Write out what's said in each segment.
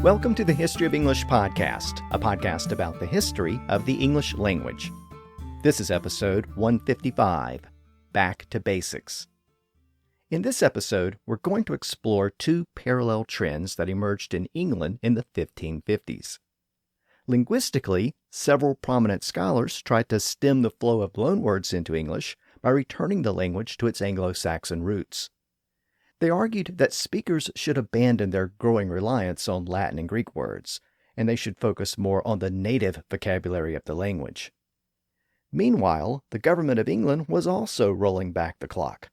Welcome to the History of English podcast, a podcast about the history of the English language. This is episode 155, Back to Basics. In this episode, we're going to explore two parallel trends that emerged in England in the 1550s. Linguistically, several prominent scholars tried to stem the flow of loanwords into English by returning the language to its Anglo-Saxon roots. They argued that speakers should abandon their growing reliance on Latin and Greek words, and they should focus more on the native vocabulary of the language. Meanwhile, the government of England was also rolling back the clock.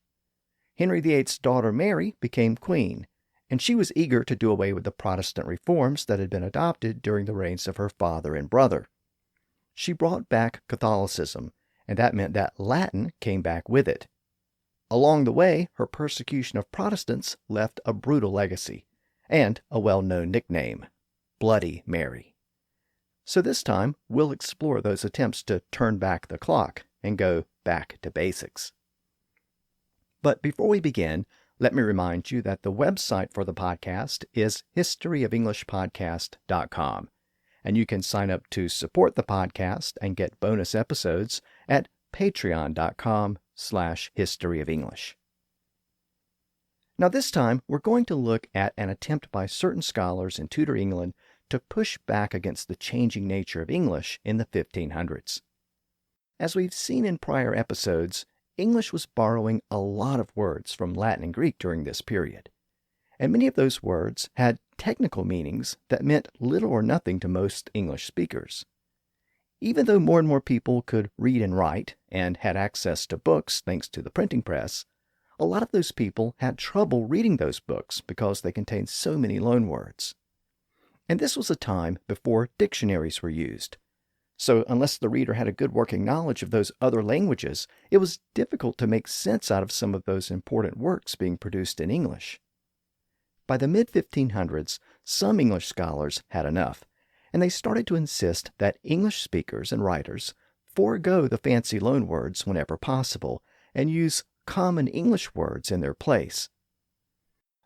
Henry VIII's daughter Mary became queen, and she was eager to do away with the Protestant reforms that had been adopted during the reigns of her father and brother. She brought back Catholicism, and that meant that Latin came back with it. Along the way, her persecution of Protestants left a brutal legacy, and a well-known nickname, Bloody Mary. So this time, we'll explore those attempts to turn back the clock and go back to basics. But before we begin, let me remind you that the website for the podcast is historyofenglishpodcast.com, and you can sign up to support the podcast and get bonus episodes at patreon.com/historyofenglish. Now this time, we're going to look at an attempt by certain scholars in Tudor England to push back against the changing nature of English in the 1500s. As we've seen in prior episodes, English was borrowing a lot of words from Latin and Greek during this period, and many of those words had technical meanings that meant little or nothing to most English speakers. Even though more and more people could read and write and had access to books thanks to the printing press, a lot of those people had trouble reading those books because they contained so many loanwords. And this was a time before dictionaries were used. So unless the reader had a good working knowledge of those other languages, it was difficult to make sense out of some of those important works being produced in English. By the mid-1500s, some English scholars had enough, and they started to insist that English speakers and writers forego the fancy loanwords whenever possible and use common English words in their place.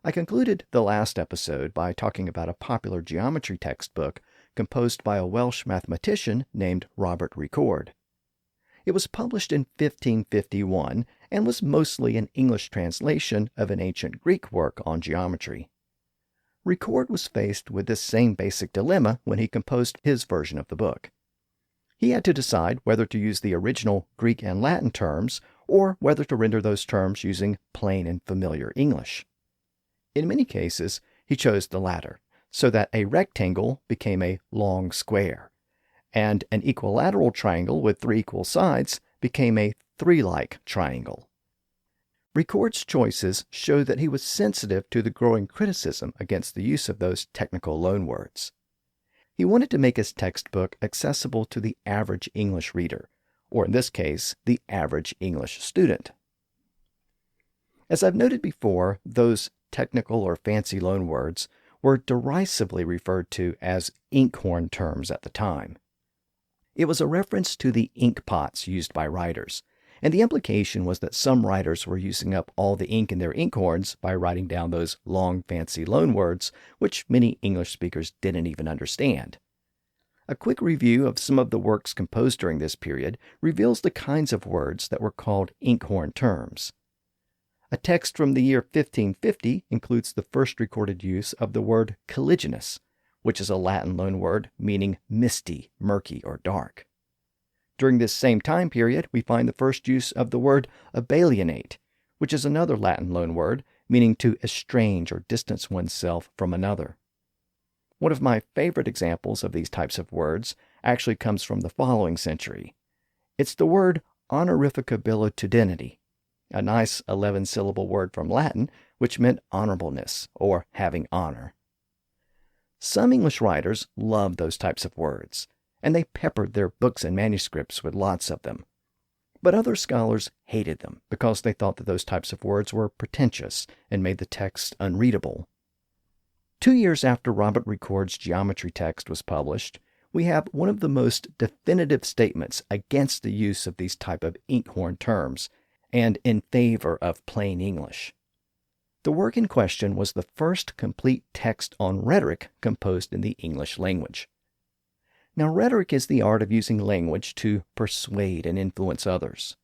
I concluded the last episode by talking about a popular geometry textbook composed by a Welsh mathematician named Robert Ricord. It was published in 1551 and was mostly an English translation of an ancient Greek work on geometry. Ricord was faced with this same basic dilemma when he composed his version of the book. He had to decide whether to use the original Greek and Latin terms or whether to render those terms using plain and familiar English. In many cases, he chose the latter, so that a rectangle became a long square, and an equilateral triangle with three equal sides became a three-like triangle. Ricord's choices show that he was sensitive to the growing criticism against the use of those technical loanwords. He wanted to make his textbook accessible to the average English reader, or in this case, the average English student. As I've noted before, those technical or fancy loanwords were derisively referred to as inkhorn terms at the time. It was a reference to the ink pots used by writers, and the implication was that some writers were using up all the ink in their inkhorns by writing down those long, fancy loanwords, which many English speakers didn't even understand. A quick review of some of the works composed during this period reveals the kinds of words that were called inkhorn terms. A text from the year 1550 includes the first recorded use of the word caliginous, which is a Latin loanword meaning misty, murky, or dark. During this same time period, we find the first use of the word abalienate, which is another Latin loanword meaning to estrange or distance oneself from another. One of my favorite examples of these types of words actually comes from the following century. It's the word honorificabilitudinity, a nice 11-syllable word from Latin which meant honorableness or having honor. Some English writers loved those types of words, and they peppered their books and manuscripts with lots of them. But other scholars hated them because they thought that those types of words were pretentious and made the text unreadable. 2 years after Robert Ricord's geometry text was published, we have one of the most definitive statements against the use of these type of inkhorn terms and in favor of plain English. The work in question was the first complete text on rhetoric composed in the English language. Now, rhetoric is the art of using language to persuade and influence others.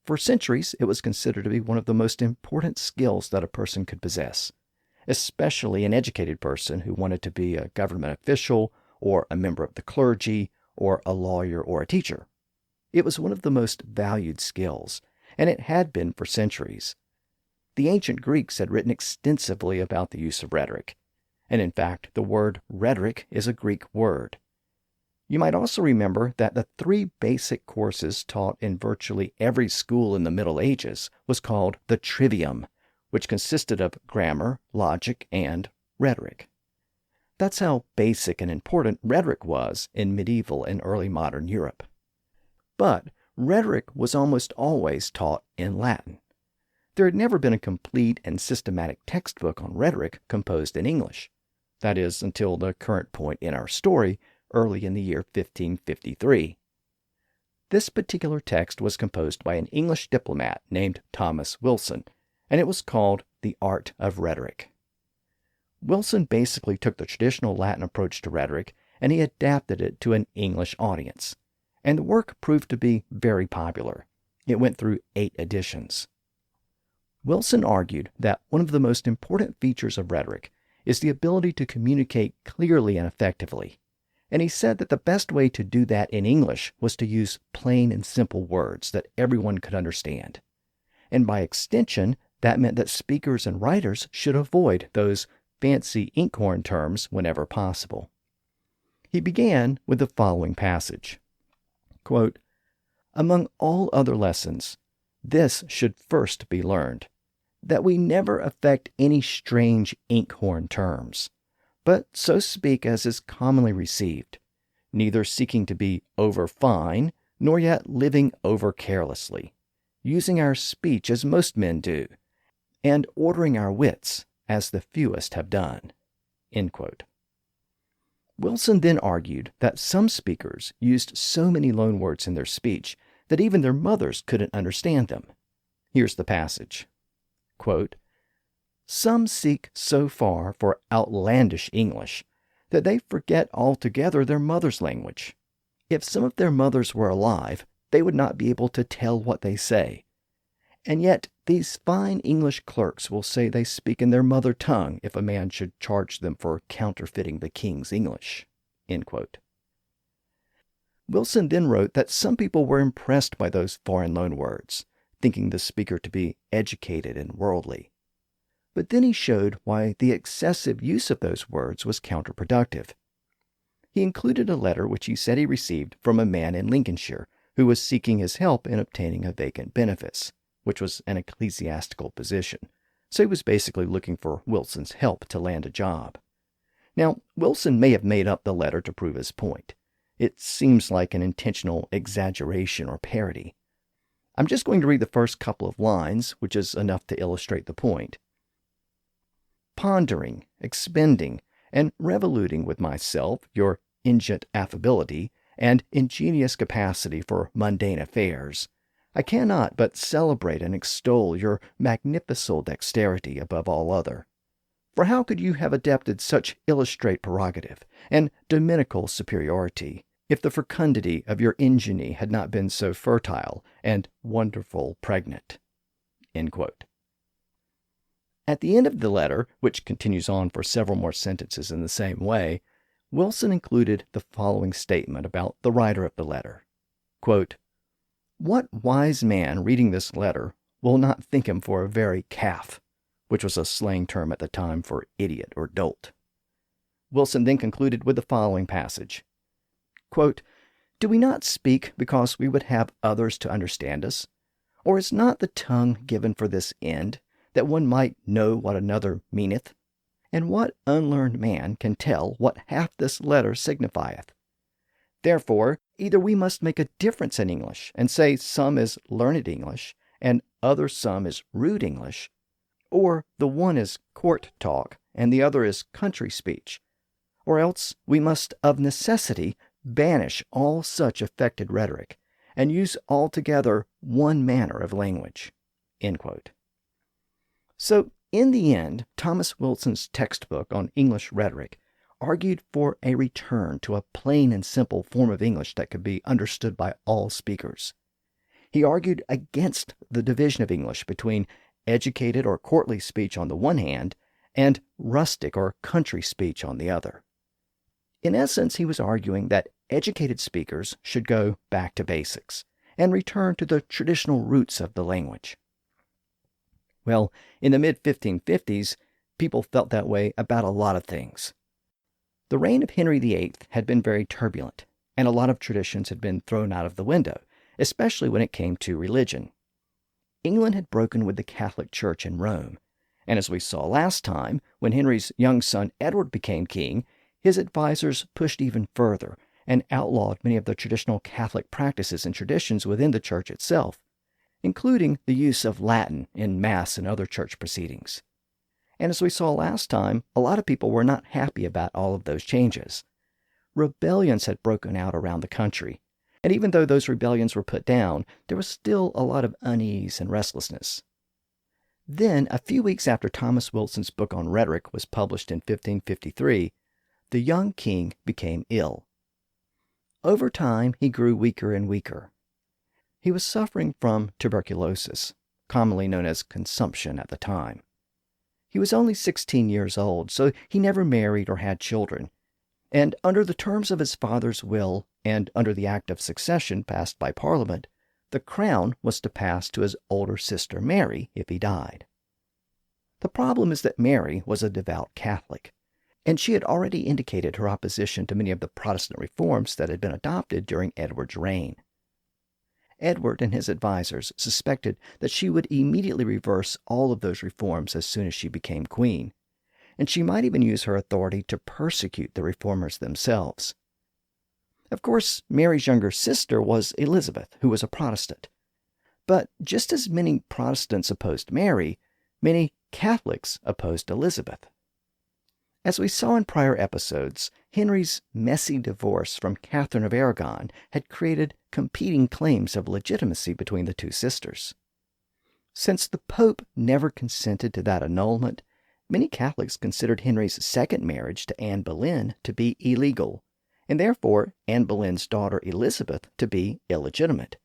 For centuries, it was considered to be one of the most important skills that a person could possess, especially an educated person who wanted to be a government official or a member of the clergy or a lawyer or a teacher. It was one of the most valued skills, and it had been for centuries. The ancient Greeks had written extensively about the use of rhetoric, and in fact, the word rhetoric is a Greek word. You might also remember that the 3 basic courses taught in virtually every school in the Middle Ages was called the trivium, which consisted of grammar, logic, and rhetoric. That's how basic and important rhetoric was in medieval and early modern Europe. But rhetoric was almost always taught in Latin. There had never been a complete and systematic textbook on rhetoric composed in English. That is, until the current point in our story, early in the year 1553. This particular text was composed by an English diplomat named Thomas Wilson, and it was called The Art of Rhetoric. Wilson basically took the traditional Latin approach to rhetoric and he adapted it to an English audience, and the work proved to be very popular. It went through 8 editions. Wilson argued that one of the most important features of rhetoric is the ability to communicate clearly and effectively, and he said that the best way to do that in English was to use plain and simple words that everyone could understand. And by extension, that meant that speakers and writers should avoid those fancy inkhorn terms whenever possible. He began with the following passage. Quote, "Among all other lessons, this should first be learned, that we never affect any strange inkhorn terms, but so speak as is commonly received, neither seeking to be over fine, nor yet living over carelessly, using our speech as most men do, and ordering our wits as the fewest have done." End quote. Wilson then argued that some speakers used so many loanwords in their speech that even their mothers couldn't understand them. Here's the passage. Quote, "Some seek so far for outlandish English that they forget altogether their mother's language. If some of their mothers were alive, they would not be able to tell what they say. And yet these fine English clerks will say they speak in their mother tongue if a man should charge them for counterfeiting the king's English." End quote. Wilson then wrote that some people were impressed by those foreign loanwords, thinking the speaker to be educated and worldly. But then he showed why the excessive use of those words was counterproductive. He included a letter which he said he received from a man in Lincolnshire who was seeking his help in obtaining a vacant benefice, which was an ecclesiastical position. So he was basically looking for Wilson's help to land a job. Now, Wilson may have made up the letter to prove his point. It seems like an intentional exaggeration or parody. I'm just going to read the first couple of lines, which is enough to illustrate the point. "Pondering, expending, and revoluting with myself your ingent affability and ingenious capacity for mundane affairs, I cannot but celebrate and extol your magnificent dexterity above all other. For how could you have adapted such illustrate prerogative and dominical superiority, if the fecundity of your ingeny had not been so fertile and wonderful pregnant?" End quote. At the end of the letter, which continues on for several more sentences in the same way, Wilson included the following statement about the writer of the letter. Quote, "What wise man reading this letter will not think him for a very calf," which was a slang term at the time for idiot or dolt. Wilson then concluded with the following passage. Quote, "Do we not speak because we would have others to understand us? Or is not the tongue given for this end, that one might know what another meaneth? And what unlearned man can tell what half this letter signifieth? Therefore, either we must make a difference in English, and say some is learned English, and other some is rude English, or the one is court talk, and the other is country speech, or else we must of necessity banish all such affected rhetoric, and use altogether one manner of language." End quote. So In the end, Thomas Wilson's textbook on English rhetoric argued for a return to a plain and simple form of English that could be understood by all speakers. He argued against the division of English between educated or courtly speech on the one hand and rustic or country speech on the other. In essence, he was arguing that educated speakers should go back to basics and return to the traditional roots of the language. Well, in the mid-1550s, people felt that way about a lot of things. The reign of Henry VIII had been very turbulent, and a lot of traditions had been thrown out of the window, especially when it came to religion. England had broken with the Catholic Church in Rome, and as we saw last time, when Henry's young son Edward became king, his advisors pushed even further and outlawed many of the traditional Catholic practices and traditions within the church itself, including the use of Latin in Mass and other church proceedings. And as we saw last time, a lot of people were not happy about all of those changes. Rebellions had broken out around the country, and even though those rebellions were put down, there was still a lot of unease and restlessness. Then, a few weeks after Thomas Wilson's book on rhetoric was published in 1553, the young king became ill. Over time, he grew weaker and weaker. He was suffering from tuberculosis, commonly known as consumption at the time. He was only 16 years old, so he never married or had children, and under the terms of his father's will and under the Act of Succession passed by Parliament, the crown was to pass to his older sister Mary if he died. The problem is that Mary was a devout Catholic, and she had already indicated her opposition to many of the Protestant reforms that had been adopted during Edward's reign. Edward and his advisors suspected that she would immediately reverse all of those reforms as soon as she became queen, and she might even use her authority to persecute the reformers themselves. Of course, Mary's younger sister was Elizabeth, who was a Protestant. But just as many Protestants opposed Mary, many Catholics opposed Elizabeth. As we saw in prior episodes, Henry's messy divorce from Catherine of Aragon had created competing claims of legitimacy between the two sisters. Since the Pope never consented to that annulment, many Catholics considered Henry's second marriage to Anne Boleyn to be illegal, and therefore Anne Boleyn's daughter Elizabeth to be illegitimate.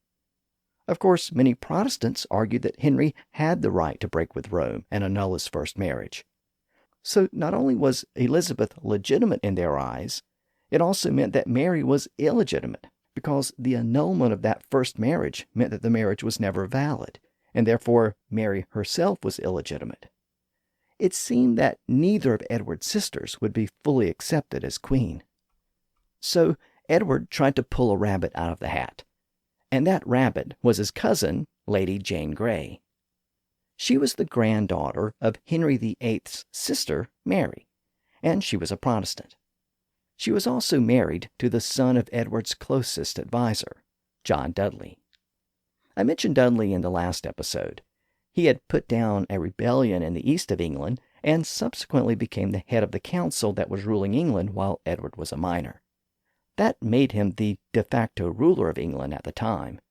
Of course, many Protestants argued that Henry had the right to break with Rome and annul his first marriage. So not only was Elizabeth legitimate in their eyes, it also meant that Mary was illegitimate, because the annulment of that first marriage meant that the marriage was never valid, and therefore Mary herself was illegitimate. It seemed that neither of Edward's sisters would be fully accepted as queen. So Edward tried to pull a rabbit out of the hat, and that rabbit was his cousin, Lady Jane Grey. She was the granddaughter of Henry VIII's sister, Mary, and she was a Protestant. She was also married to the son of Edward's closest advisor, John Dudley. I mentioned Dudley in the last episode. He had put down a rebellion in the east of England and subsequently became the head of the council that was ruling England while Edward was a minor. That made him the de facto ruler of England at the time,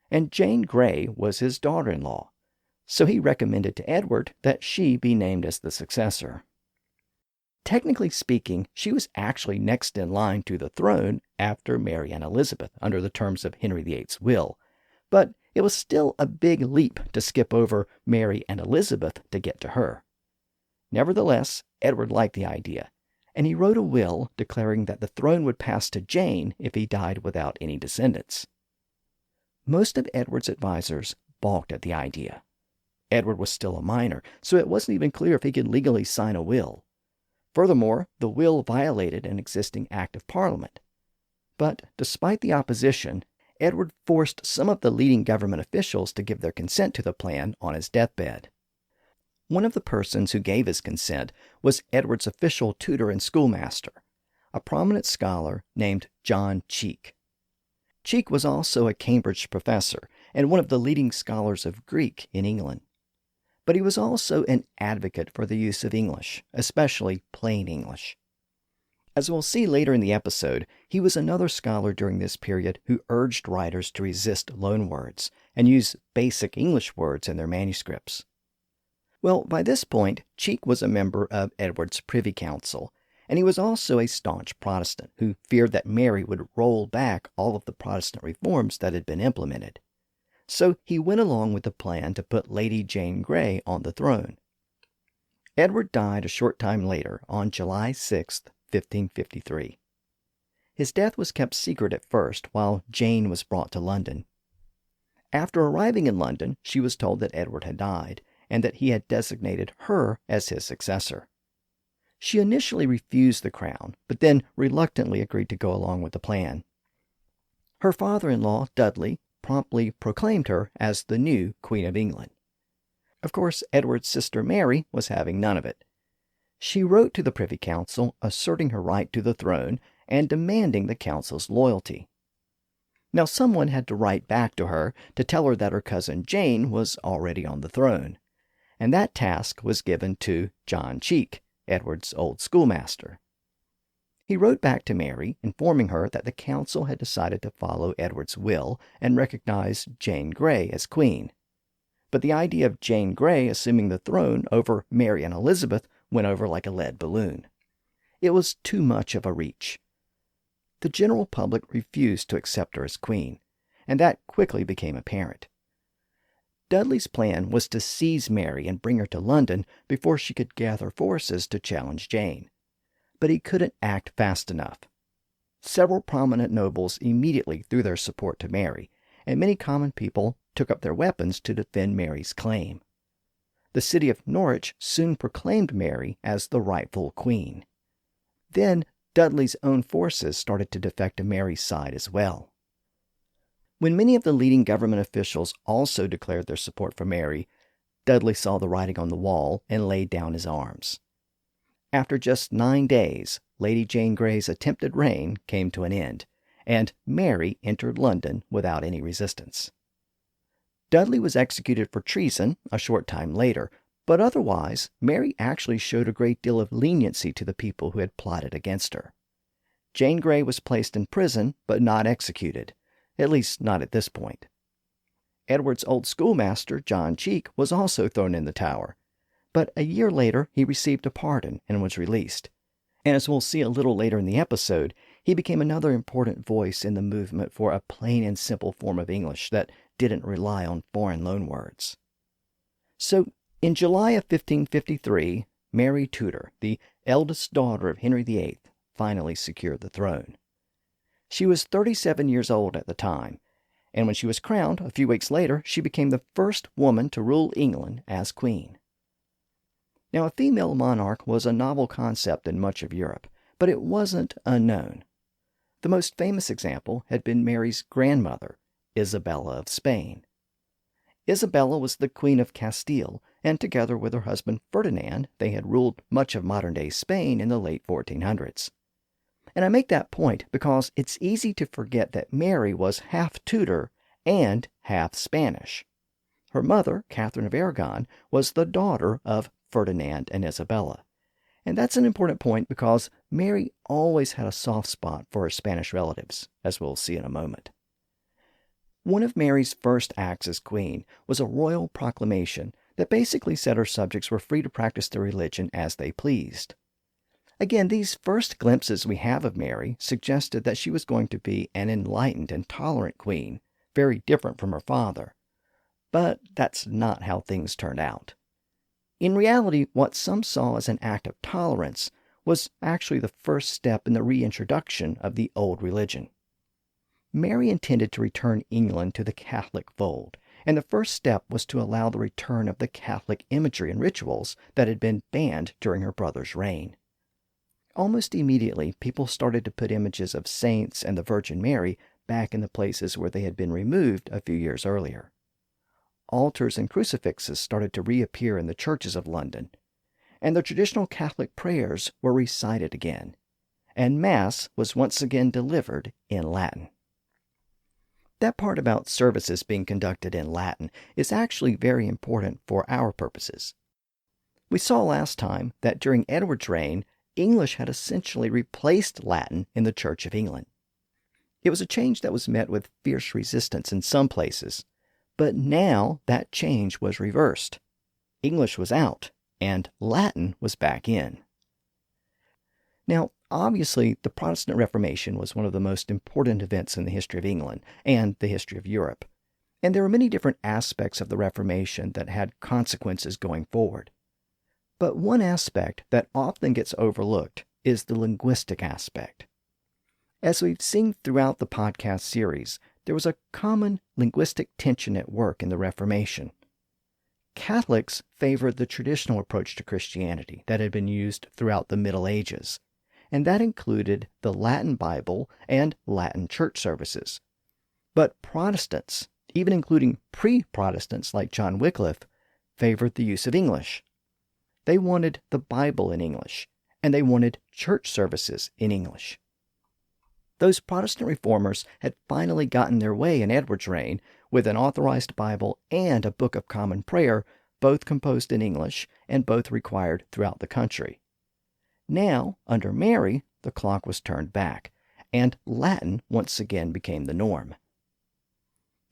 and Jane Grey was his daughter-in-law, so he recommended to Edward that she be named as the successor. Technically speaking, she was actually next in line to the throne after Mary and Elizabeth under the terms of Henry VIII's will, but it was still a big leap to skip over Mary and Elizabeth to get to her. Nevertheless, Edward liked the idea, and he wrote a will declaring that the throne would pass to Jane if he died without any descendants. Most of Edward's advisors balked at the idea. Edward was still a minor, so it wasn't even clear if he could legally sign a will. Furthermore, the will violated an existing Act of Parliament. But despite the opposition, Edward forced some of the leading government officials to give their consent to the plan on his deathbed. One of the persons who gave his consent was Edward's official tutor and schoolmaster, a prominent scholar named John Cheek. Cheek was also a Cambridge professor and one of the leading scholars of Greek in England. But he was also an advocate for the use of English, especially plain English. As we'll see later in the episode, he was another scholar during this period who urged writers to resist loanwords and use basic English words in their manuscripts. Well, by this point, Cheek was a member of Edward's Privy Council, and he was also a staunch Protestant who feared that Mary would roll back all of the Protestant reforms that had been implemented. So he went along with the plan to put Lady Jane Grey on the throne. Edward died a short time later on July 6, 1553. His death was kept secret at first while Jane was brought to London. After arriving in London, she was told that Edward had died and that he had designated her as his successor. She initially refused the crown, but then reluctantly agreed to go along with the plan. Her father-in-law, Dudley, promptly proclaimed her as the new Queen of England. Of course, Edward's sister Mary was having none of it. She wrote to the Privy Council asserting her right to the throne and demanding the council's loyalty. Now, someone had to write back to her to tell her that her cousin Jane was already on the throne, and that task was given to John Cheek, Edward's old schoolmaster. He wrote back to Mary, informing her that the council had decided to follow Edward's will and recognize Jane Grey as queen. But the idea of Jane Grey assuming the throne over Mary and Elizabeth went over like a lead balloon. It was too much of a reach. The general public refused to accept her as queen, and that quickly became apparent. Dudley's plan was to seize Mary and bring her to London before she could gather forces to challenge Jane. But he couldn't act fast enough. Several prominent nobles immediately threw their support to Mary, and many common people took up their weapons to defend Mary's claim. The city of Norwich soon proclaimed Mary as the rightful queen. Then Dudley's own forces started to defect to Mary's side as well. When many of the leading government officials also declared their support for Mary, Dudley saw the writing on the wall and laid down his arms. After just 9 days, Lady Jane Grey's attempted reign came to an end, and Mary entered London without any resistance. Dudley was executed for treason a short time later, but otherwise, Mary actually showed a great deal of leniency to the people who had plotted against her. Jane Grey was placed in prison, but not executed, at least not at this point. Edward's old schoolmaster, John Cheek, was also thrown in the Tower, but a year later he received a pardon and was released. And as we'll see a little later in the episode, he became another important voice in the movement for a plain and simple form of English that didn't rely on foreign loanwords. So, in July of 1553, Mary Tudor, the eldest daughter of Henry VIII, finally secured the throne. She was 37 years old at the time, and when she was crowned a few weeks later, she became the first woman to rule England as queen. Now, a female monarch was a novel concept in much of Europe, but it wasn't unknown. The most famous example had been Mary's grandmother, Isabella of Spain. Isabella was the Queen of Castile, and together with her husband Ferdinand, they had ruled much of modern-day Spain in the late 1400s. And I make that point because it's easy to forget that Mary was half Tudor and half Spanish. Her mother, Catherine of Aragon, was the daughter of Ferdinand and Isabella. And that's an important point because Mary always had a soft spot for her Spanish relatives, as we'll see in a moment. One of Mary's first acts as queen was a royal proclamation that basically said her subjects were free to practice their religion as they pleased. Again, these first glimpses we have of Mary suggested that she was going to be an enlightened and tolerant queen, very different from her father. But that's not how things turned out. In reality, what some saw as an act of tolerance was actually the first step in the reintroduction of the old religion. Mary intended to return England to the Catholic fold, and the first step was to allow the return of the Catholic imagery and rituals that had been banned during her brother's reign. Almost immediately, people started to put images of saints and the Virgin Mary back in the places where they had been removed a few years earlier. Altars and crucifixes started to reappear in the churches of London, and the traditional Catholic prayers were recited again, and Mass was once again delivered in Latin. That part about services being conducted in Latin is actually very important for our purposes. We saw last time that during Edward's reign, English had essentially replaced Latin in the Church of England. It was a change that was met with fierce resistance in some places, but now that change was reversed. English was out, and Latin was back in. Now, obviously, the Protestant Reformation was one of the most important events in the history of England and the history of Europe. And there were many different aspects of the Reformation that had consequences going forward. But one aspect that often gets overlooked is the linguistic aspect. As we've seen throughout the podcast series, there was a common linguistic tension at work in the Reformation. Catholics favored the traditional approach to Christianity that had been used throughout the Middle Ages, and that included the Latin Bible and Latin church services. But Protestants, even including pre-Protestants like John Wycliffe, favored the use of English. They wanted the Bible in English, and they wanted church services in English. Those Protestant reformers had finally gotten their way in Edward's reign with an authorized Bible and a Book of Common Prayer, both composed in English and both required throughout the country. Now, under Mary, the clock was turned back, and Latin once again became the norm.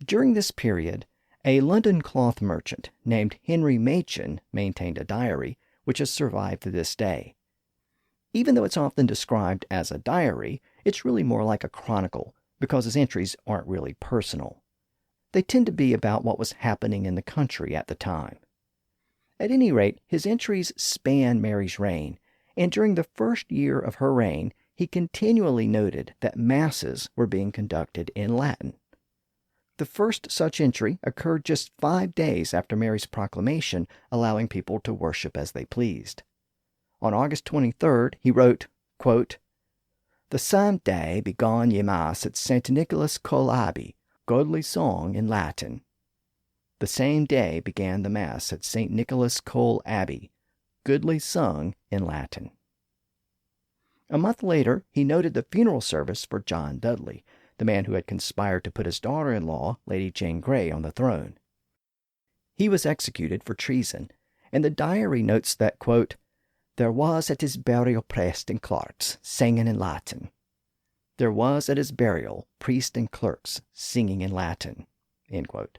During this period, a London cloth merchant named Henry Machen maintained a diary, which has survived to this day. Even though it's often described as a diary, it's really more like a chronicle, because his entries aren't really personal. They tend to be about what was happening in the country at the time. At any rate, his entries span Mary's reign, and during the first year of her reign, he continually noted that masses were being conducted in Latin. The first such entry occurred just 5 days after Mary's proclamation, allowing people to worship as they pleased. On August 23rd, he wrote, quote, "The same day began ye Mass at St. Nicholas Col Abbey, godly song in Latin." The same day began the Mass at St. Nicholas Col Abbey, goodly sung in Latin. A month later, he noted the funeral service for John Dudley, the man who had conspired to put his daughter-in-law, Lady Jane Grey, on the throne. He was executed for treason, and the diary notes that, quote, "There was at his burial priest and clerks singing in Latin." There was at his burial priest and clerks singing in Latin, end quote.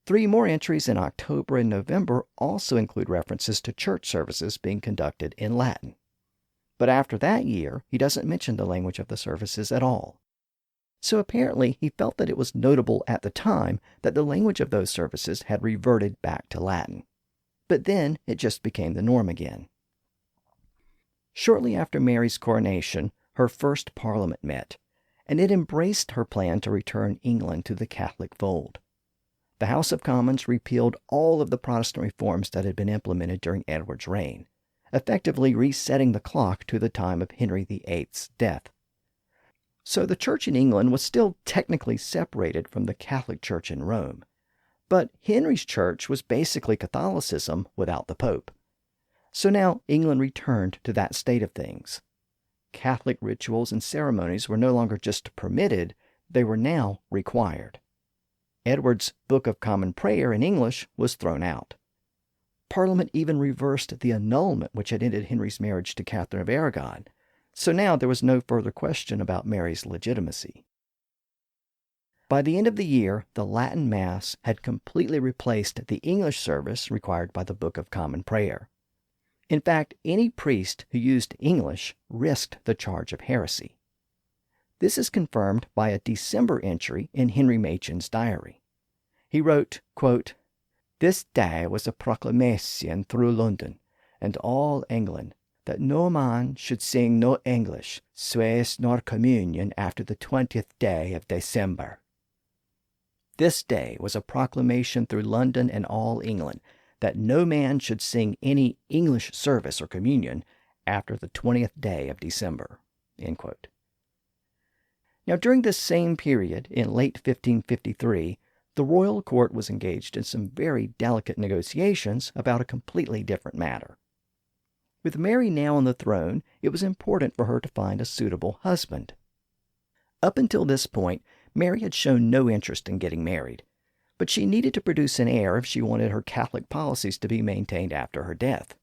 3 more entries in October and November also include references to church services being conducted in Latin. But after that year, he doesn't mention the language of the services at all. So apparently he felt that it was notable at the time that the language of those services had reverted back to Latin. But then it just became the norm again. Shortly after Mary's coronation, her first Parliament met, and it embraced her plan to return England to the Catholic fold. The House of Commons repealed all of the Protestant reforms that had been implemented during Edward's reign, effectively resetting the clock to the time of Henry VIII's death. So the Church in England was still technically separated from the Catholic Church in Rome, but Henry's church was basically Catholicism without the Pope. So now England returned to that state of things. Catholic rituals and ceremonies were no longer just permitted, they were now required. Edward's Book of Common Prayer in English was thrown out. Parliament even reversed the annulment which had ended Henry's marriage to Catherine of Aragon, so now there was no further question about Mary's legitimacy. By the end of the year, the Latin Mass had completely replaced the English service required by the Book of Common Prayer. In fact, any priest who used English risked the charge of heresy. This is confirmed by a December entry in Henry Machen's diary. He wrote, quote, "This day was a proclamation through London and all England that no man should sing no English, sways nor communion after the 20th day of December." This day was a proclamation through London and all England that no man should sing any English service or communion after the 20th day of December, end quote. Now, during this same period, in late 1553, the royal court was engaged in some very delicate negotiations about a completely different matter. With Mary now on the throne, it was important for her to find a suitable husband. Up until this point, Mary had shown no interest in getting married, but she needed to produce an heir if she wanted her Catholic policies to be maintained after her death.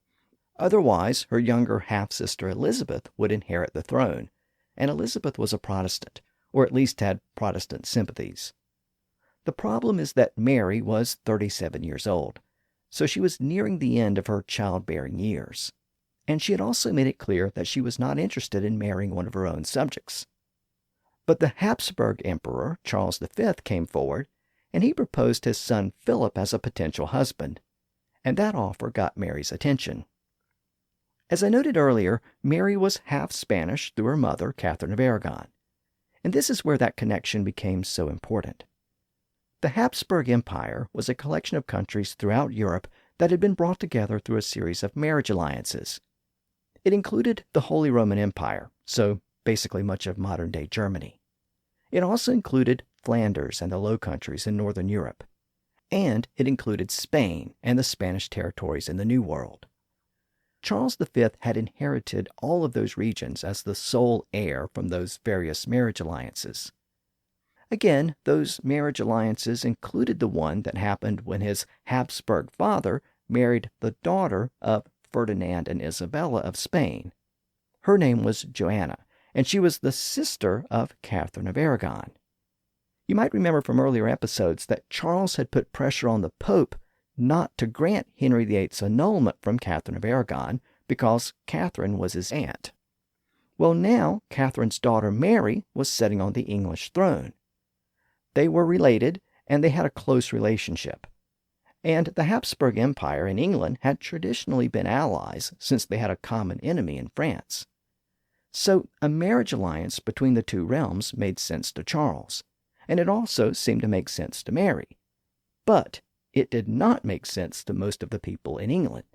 Otherwise, her younger half-sister Elizabeth would inherit the throne, and Elizabeth was a Protestant, or at least had Protestant sympathies. The problem is that Mary was 37 years old, so she was nearing the end of her childbearing years. And she had also made it clear that she was not interested in marrying one of her own subjects. But the Habsburg Emperor, Charles V, came forward, and he proposed his son Philip as a potential husband, and that offer got Mary's attention. As I noted earlier, Mary was half Spanish through her mother, Catherine of Aragon, and this is where that connection became so important. The Habsburg Empire was a collection of countries throughout Europe that had been brought together through a series of marriage alliances. It included the Holy Roman Empire, so basically much of modern-day Germany. It also included Flanders and the Low Countries in northern Europe, and it included Spain and the Spanish territories in the New World. Charles V had inherited all of those regions as the sole heir from those various marriage alliances. Again, those marriage alliances included the one that happened when his Habsburg father married the daughter of Ferdinand and Isabella of Spain. Her name was Joanna, and she was the sister of Catherine of Aragon. You might remember from earlier episodes that Charles had put pressure on the Pope not to grant Henry VIII's annulment from Catherine of Aragon because Catherine was his aunt. Well, now Catherine's daughter Mary was sitting on the English throne. They were related, and they had a close relationship. And the Habsburg Empire and England had traditionally been allies since they had a common enemy in France. So a marriage alliance between the two realms made sense to Charles, and it also seemed to make sense to Mary. But it did not make sense to most of the people in England,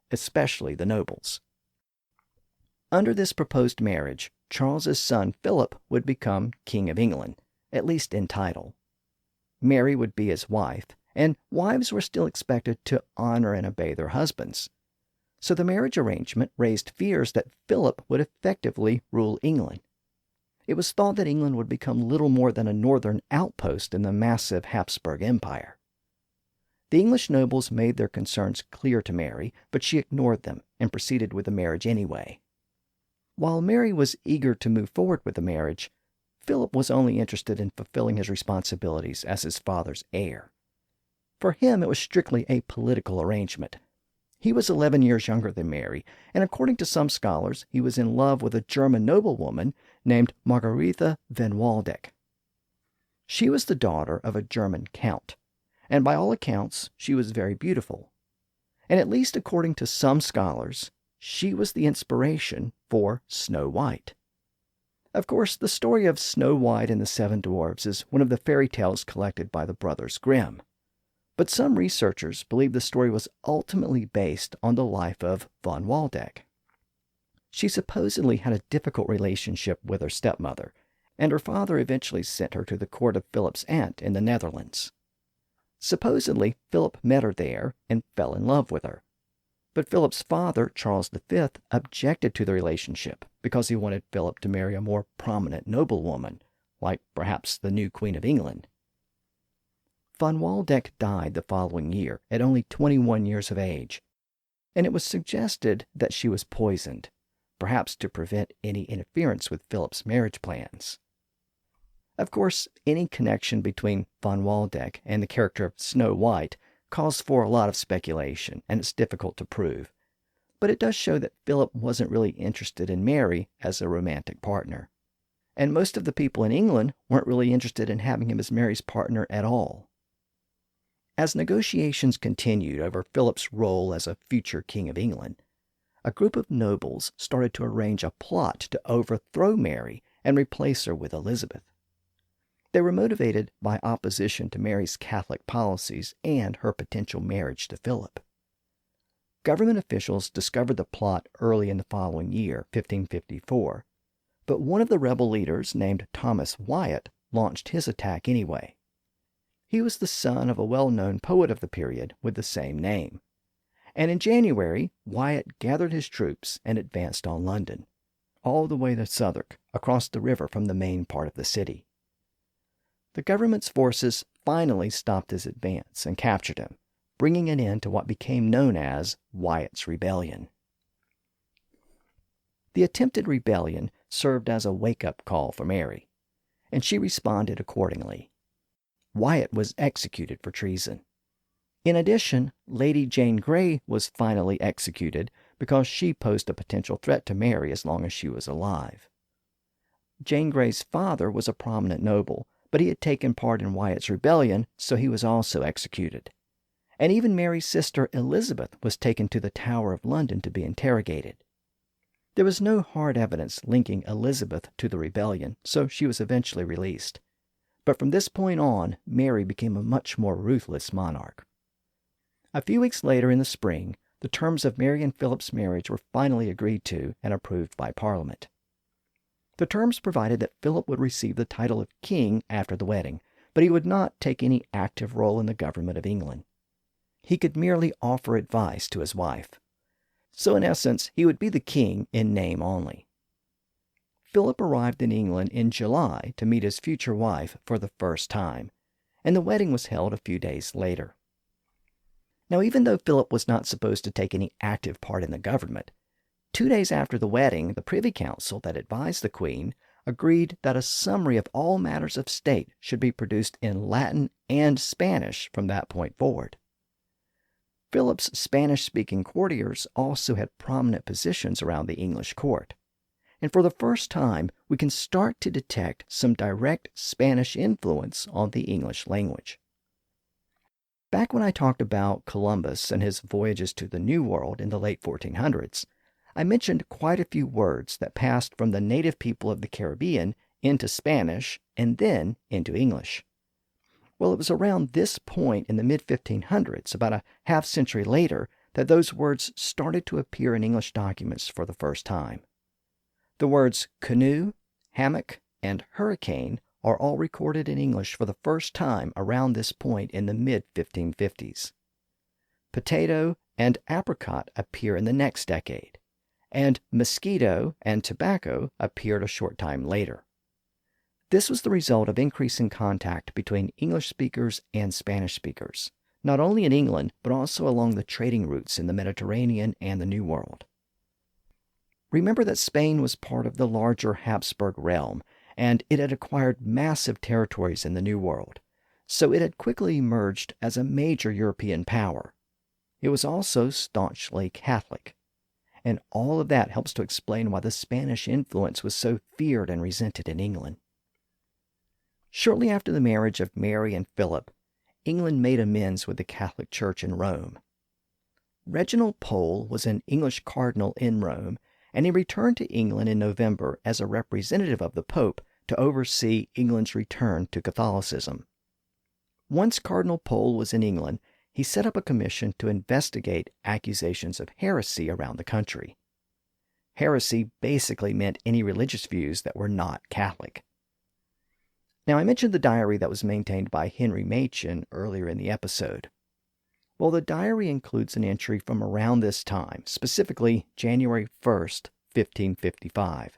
especially the nobles. Under this proposed marriage, Charles's son Philip would become King of England, at least in title. Mary would be his wife, and wives were still expected to honor and obey their husbands. So the marriage arrangement raised fears that Philip would effectively rule England. It was thought that England would become little more than a northern outpost in the massive Habsburg Empire. The English nobles made their concerns clear to Mary, but she ignored them and proceeded with the marriage anyway. While Mary was eager to move forward with the marriage, Philip was only interested in fulfilling his responsibilities as his father's heir. For him, it was strictly a political arrangement. He was 11 years younger than Mary, and according to some scholars, he was in love with a German noblewoman named Margaretha von Waldeck. She was the daughter of a German count, and by all accounts, she was very beautiful. And at least according to some scholars, she was the inspiration for Snow White. Of course, the story of Snow White and the Seven Dwarfs is one of the fairy tales collected by the Brothers Grimm. But some researchers believe the story was ultimately based on the life of von Waldeck. She supposedly had a difficult relationship with her stepmother, and her father eventually sent her to the court of Philip's aunt in the Netherlands. Supposedly, Philip met her there and fell in love with her. But Philip's father, Charles V, objected to the relationship because he wanted Philip to marry a more prominent noblewoman, like perhaps the new Queen of England. Von Waldeck died the following year at only 21 years of age, and it was suggested that she was poisoned, perhaps to prevent any interference with Philip's marriage plans. Of course, any connection between von Waldeck and the character of Snow White calls for a lot of speculation, and it's difficult to prove. But it does show that Philip wasn't really interested in Mary as a romantic partner. And most of the people in England weren't really interested in having him as Mary's partner at all. As negotiations continued over Philip's role as a future King of England, a group of nobles started to arrange a plot to overthrow Mary and replace her with Elizabeth. They were motivated by opposition to Mary's Catholic policies and her potential marriage to Philip. Government officials discovered the plot early in the following year, 1554, but one of the rebel leaders named Thomas Wyatt launched his attack anyway. He was the son of a well-known poet of the period with the same name. And in January, Wyatt gathered his troops and advanced on London, all the way to Southwark, across the river from the main part of the city. The government's forces finally stopped his advance and captured him, bringing an end to what became known as Wyatt's Rebellion. The attempted rebellion served as a wake-up call for Mary, and she responded accordingly. Wyatt was executed for treason. In addition, Lady Jane Grey was finally executed because she posed a potential threat to Mary as long as she was alive. Jane Grey's father was a prominent noble, but he had taken part in Wyatt's rebellion, so he was also executed. And even Mary's sister Elizabeth was taken to the Tower of London to be interrogated. There was no hard evidence linking Elizabeth to the rebellion, so she was eventually released. But from this point on, Mary became a much more ruthless monarch. A few weeks later in the spring, the terms of Mary and Philip's marriage were finally agreed to and approved by Parliament. The terms provided that Philip would receive the title of king after the wedding, but he would not take any active role in the government of England. He could merely offer advice to his wife. So in essence, he would be the king in name only. Philip arrived in England in July to meet his future wife for the first time, and the wedding was held a few days later. Now, even though Philip was not supposed to take any active part in the government, 2 days after the wedding, the Privy Council that advised the Queen agreed that a summary of all matters of state should be produced in Latin and Spanish from that point forward. Philip's Spanish-speaking courtiers also had prominent positions around the English court, and for the first time we can start to detect some direct Spanish influence on the English language. Back when I talked about Columbus and his voyages to the New World in the late 1400s, I mentioned quite a few words that passed from the native people of the Caribbean into Spanish and then into English. Well, it was around this point in the mid-1500s, about a half-century later, that those words started to appear in English documents for the first time. The words canoe, hammock, and hurricane are all recorded in English for the first time around this point in the mid-1550s. Potato and apricot appear in the next decade, and mosquito and tobacco appeared a short time later. This was the result of increasing contact between English speakers and Spanish speakers, not only in England, but also along the trading routes in the Mediterranean and the New World. Remember that Spain was part of the larger Habsburg realm, and it had acquired massive territories in the New World, so it had quickly emerged as a major European power. It was also staunchly Catholic, and all of that helps to explain why the Spanish influence was so feared and resented in England. Shortly after the marriage of Mary and Philip, England made amends with the Catholic Church in Rome. Reginald Pole was an English cardinal in Rome, and he returned to England in November as a representative of the Pope to oversee England's return to Catholicism. Once Cardinal Pole was in England, he set up a commission to investigate accusations of heresy around the country. Heresy basically meant any religious views that were not Catholic. Now, I mentioned the diary that was maintained by Henry Machen earlier in the episode. Well, the diary includes an entry from around this time, specifically January 1st, 1555.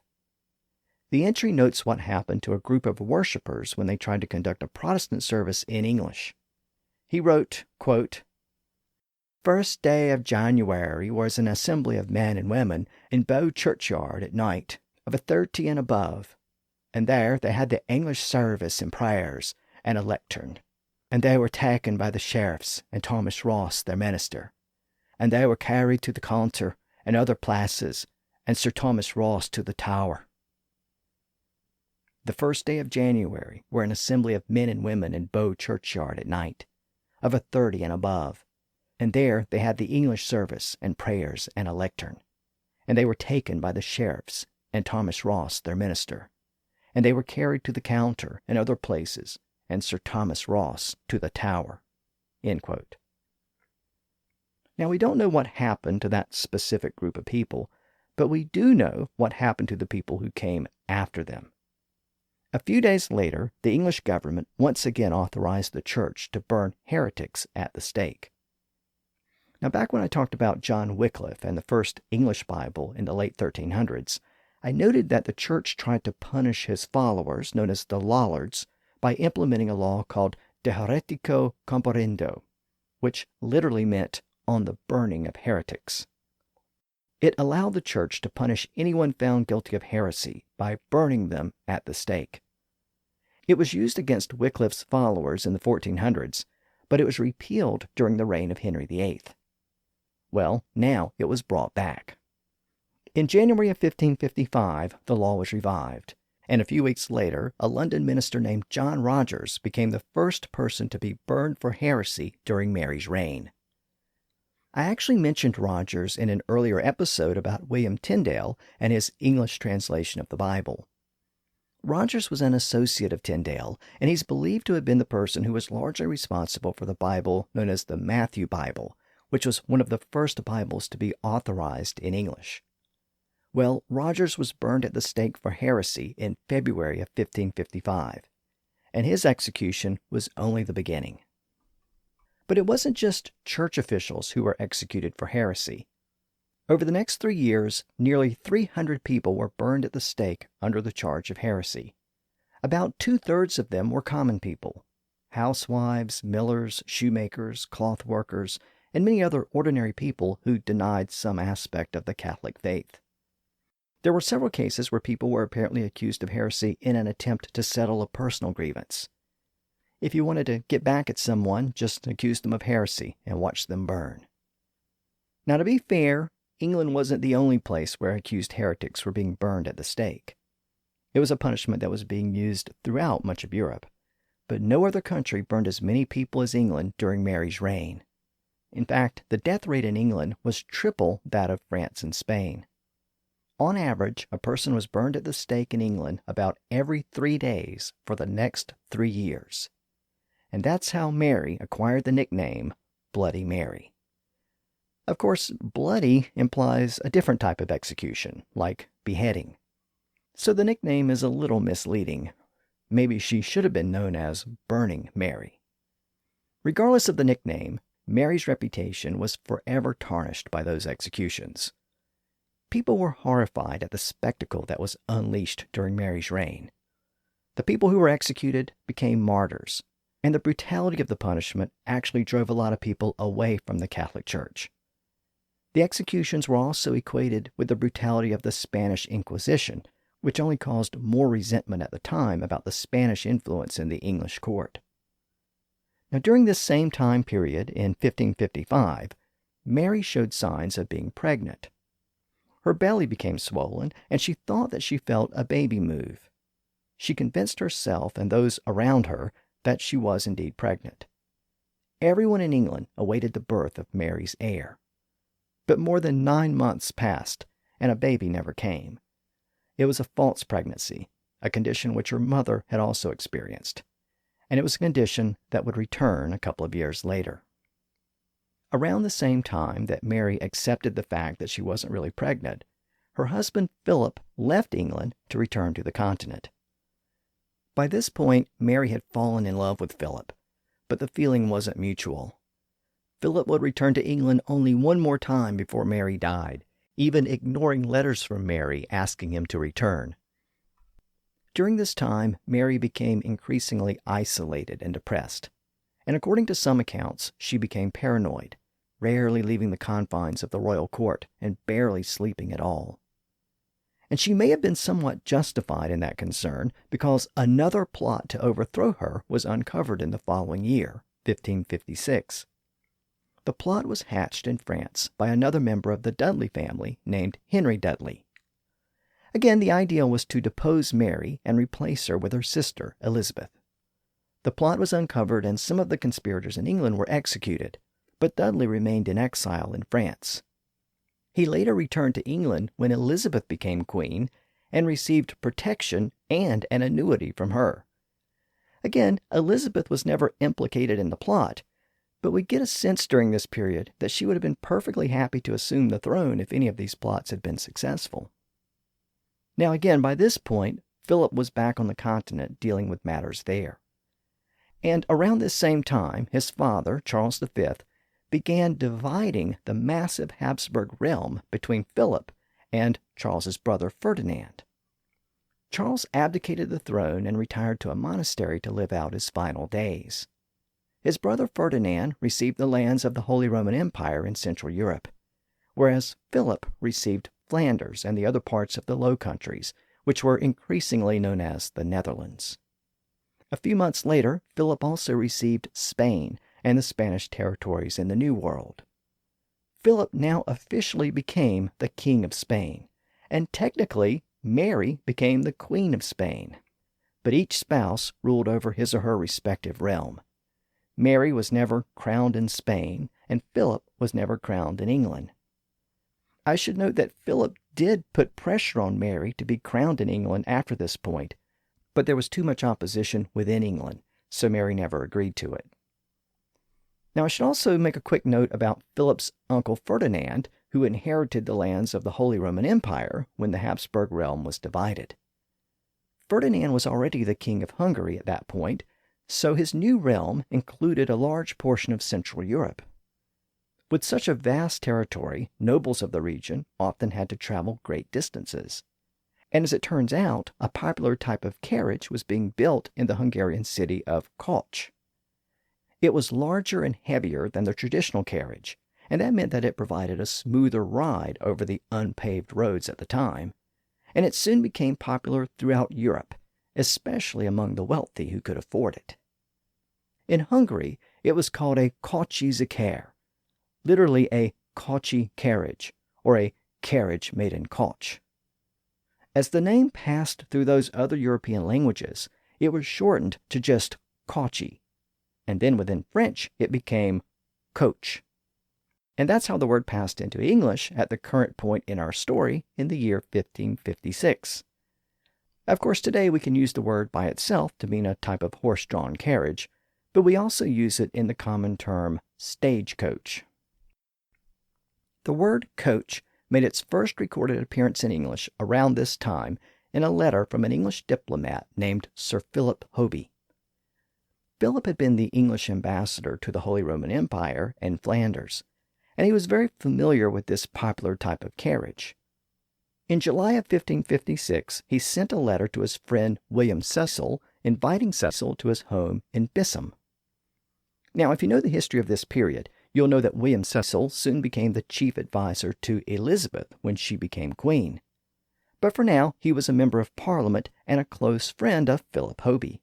The entry notes what happened to a group of worshippers when they tried to conduct a Protestant service in English. He wrote, quote, "First day of January was an assembly of men and women in Bow churchyard at night, of a 30 and above, and there they had the English service and prayers and a lectern, and they were taken by the sheriffs and Thomas Ross their minister, and they were carried to the Counter and other places, and Sir Thomas Ross to the Tower." The first day of January were an assembly of men and women in Bow churchyard at night, of a 30 and above, and there they had the English service and prayers and a lectern, and they were taken by the sheriffs and Thomas Ross their minister, and they were carried to the Counter and other places, and Sir Thomas Ross to the Tower. End quote. Now, we don't know what happened to that specific group of people, but we do know what happened to the people who came after them. A few days later, the English government once again authorized the church to burn heretics at the stake. Now, back when I talked about John Wycliffe and the first English Bible in the late 1300s, I noted that the church tried to punish his followers, known as the Lollards, by implementing a law called De Heretico Componendo, which literally meant on the burning of heretics. It allowed the church to punish anyone found guilty of heresy by burning them at the stake. It was used against Wycliffe's followers in the 1400s, but it was repealed during the reign of Henry VIII. Well, now it was brought back. In January of 1555, the law was revived, and a few weeks later, a London minister named John Rogers became the first person to be burned for heresy during Mary's reign. I actually mentioned Rogers in an earlier episode about William Tyndale and his English translation of the Bible. Rogers was an associate of Tyndale, and he's believed to have been the person who was largely responsible for the Bible known as the Matthew Bible, which was one of the first Bibles to be authorized in English. Well, Rogers was burned at the stake for heresy in February of 1555, and his execution was only the beginning. But it wasn't just church officials who were executed for heresy. Over the next 3 years, nearly 300 people were burned at the stake under the charge of heresy. About 2/3 of them were common people: housewives, millers, shoemakers, cloth workers, and many other ordinary people who denied some aspect of the Catholic faith. There were several cases where people were apparently accused of heresy in an attempt to settle a personal grievance. If you wanted to get back at someone, just accuse them of heresy and watch them burn. Now, to be fair, England wasn't the only place where accused heretics were being burned at the stake. It was a punishment that was being used throughout much of Europe, but no other country burned as many people as England during Mary's reign. In fact, the death rate in England was triple that of France and Spain. On average, a person was burned at the stake in England about every 3 days for the next 3 years. And that's how Mary acquired the nickname Bloody Mary. Of course, bloody implies a different type of execution, like beheading. So the nickname is a little misleading. Maybe she should have been known as Burning Mary. Regardless of the nickname, Mary's reputation was forever tarnished by those executions. People were horrified at the spectacle that was unleashed during Mary's reign. The people who were executed became martyrs, and the brutality of the punishment actually drove a lot of people away from the Catholic Church. The executions were also equated with the brutality of the Spanish Inquisition, which only caused more resentment at the time about the Spanish influence in the English court. Now, during this same time period, in 1555, Mary showed signs of being pregnant. Her belly became swollen, and she thought that she felt a baby move. She convinced herself and those around her that she was indeed pregnant. Everyone in England awaited the birth of Mary's heir. But more than 9 months passed, and a baby never came. It was a false pregnancy, a condition which her mother had also experienced, and it was a condition that would return a couple of years later. Around the same time that Mary accepted the fact that she wasn't really pregnant, her husband Philip left England to return to the continent. By this point, Mary had fallen in love with Philip, but the feeling wasn't mutual. Philip would return to England only one more time before Mary died, even ignoring letters from Mary asking him to return. During this time, Mary became increasingly isolated and depressed, and according to some accounts, she became paranoid, rarely leaving the confines of the royal court and barely sleeping at all. And she may have been somewhat justified in that concern because another plot to overthrow her was uncovered in the following year, 1556. The plot was hatched in France by another member of the Dudley family named Henry Dudley. Again, the idea was to depose Mary and replace her with her sister, Elizabeth. The plot was uncovered and some of the conspirators in England were executed, but Dudley remained in exile in France. He later returned to England when Elizabeth became queen and received protection and an annuity from her. Again, Elizabeth was never implicated in the plot, but we get a sense during this period that she would have been perfectly happy to assume the throne if any of these plots had been successful. Now again, by this point, Philip was back on the continent dealing with matters there. And around this same time, his father, Charles V, began dividing the massive Habsburg realm between Philip and Charles's brother Ferdinand. Charles abdicated the throne and retired to a monastery to live out his final days. His brother Ferdinand received the lands of the Holy Roman Empire in Central Europe, whereas Philip received Flanders and the other parts of the Low Countries, which were increasingly known as the Netherlands. A few months later, Philip also received Spain and the Spanish territories in the New World. Philip now officially became the King of Spain, and technically Mary became the Queen of Spain. But each spouse ruled over his or her respective realm. Mary was never crowned in Spain, and Philip was never crowned in England. I should note that Philip did put pressure on Mary to be crowned in England after this point, but there was too much opposition within England, so Mary never agreed to it. Now, I should also make a quick note about Philip's uncle Ferdinand, who inherited the lands of the Holy Roman Empire when the Habsburg realm was divided. Ferdinand was already the king of Hungary at that point, so his new realm included a large portion of Central Europe. With such a vast territory, nobles of the region often had to travel great distances. And as it turns out, a popular type of carriage was being built in the Hungarian city of Kocs. It was larger and heavier than the traditional carriage, and that meant that it provided a smoother ride over the unpaved roads at the time, and it soon became popular throughout Europe, especially among the wealthy who could afford it. In Hungary, it was called a kocsi zakar, literally a kocsi carriage, or a carriage made in Kocs. As the name passed through those other European languages, it was shortened to just kocsi, and then within French it became coach. And that's how the word passed into English at the current point in our story in the year 1556. Of course, today we can use the word by itself to mean a type of horse-drawn carriage, but we also use it in the common term stagecoach. The word coach made its first recorded appearance in English around this time in a letter from an English diplomat named Sir Philip Hoby. Philip had been the English ambassador to the Holy Roman Empire in Flanders, and he was very familiar with this popular type of carriage. In July of 1556, he sent a letter to his friend William Cecil, inviting Cecil to his home in Bissum. Now, if you know the history of this period, you'll know that William Cecil soon became the chief advisor to Elizabeth when she became queen. But for now, he was a member of Parliament and a close friend of Philip Hoby.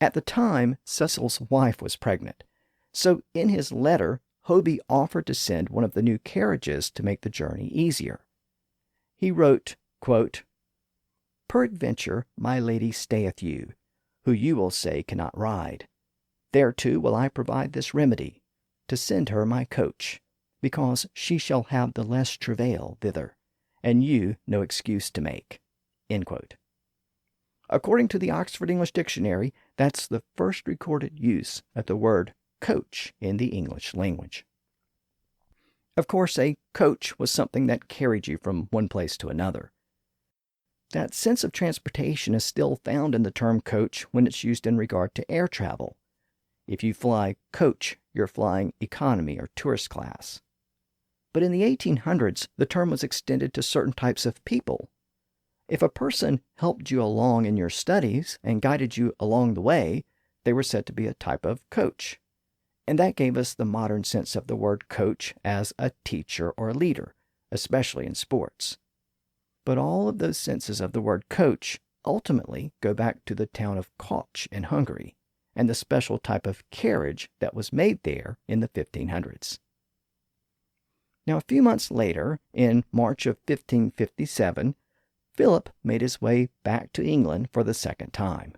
At the time, Cecil's wife was pregnant, so in his letter, Hoby offered to send one of the new carriages to make the journey easier. He wrote, quote, "Peradventure my lady stayeth you, who you will say cannot ride. Thereto will I provide this remedy, to send her my coach, because she shall have the less travail thither, and you no excuse to make." End quote. According to the Oxford English Dictionary, that's the first recorded use of the word coach in the English language. Of course, a coach was something that carried you from one place to another. That sense of transportation is still found in the term coach when it's used in regard to air travel. If you fly coach, you're flying economy or tourist class. But in the 1800s, the term was extended to certain types of people. If a person helped you along in your studies and guided you along the way, they were said to be a type of coach. And that gave us the modern sense of the word coach as a teacher or a leader, especially in sports. But all of those senses of the word coach ultimately go back to the town of Kocs in Hungary and the special type of carriage that was made there in the 1500s. Now, a few months later, in March of 1557, Philip made his way back to England for the second time,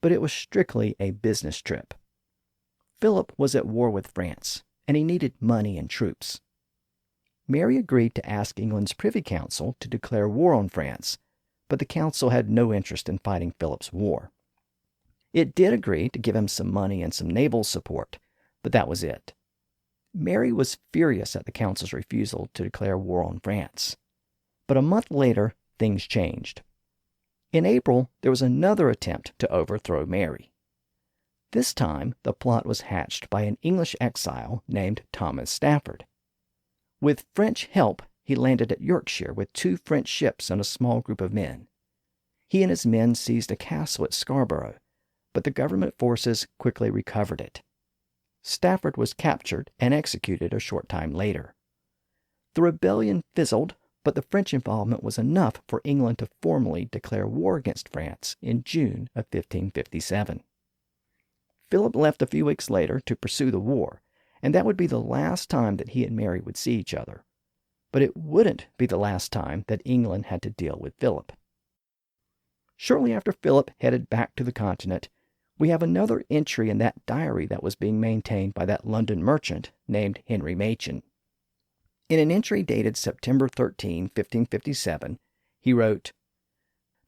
but it was strictly a business trip. Philip was at war with France, and he needed money and troops. Mary agreed to ask England's Privy Council to declare war on France, but the council had no interest in fighting Philip's war. It did agree to give him some money and some naval support, but that was it. Mary was furious at the council's refusal to declare war on France. But a month later, things changed. In April, there was another attempt to overthrow Mary. This time, the plot was hatched by an English exile named Thomas Stafford. With French help, he landed at Yorkshire with 2 French ships and a small group of men. He and his men seized a castle at Scarborough, but the government forces quickly recovered it. Stafford was captured and executed a short time later. The rebellion fizzled, but the French involvement was enough for England to formally declare war against France in June of 1557. Philip left a few weeks later to pursue the war, and that would be the last time that he and Mary would see each other. But it wouldn't be the last time that England had to deal with Philip. Shortly after Philip headed back to the continent, we have another entry in that diary that was being maintained by that London merchant named Henry Machen. In an entry dated September 13, 1557, he wrote,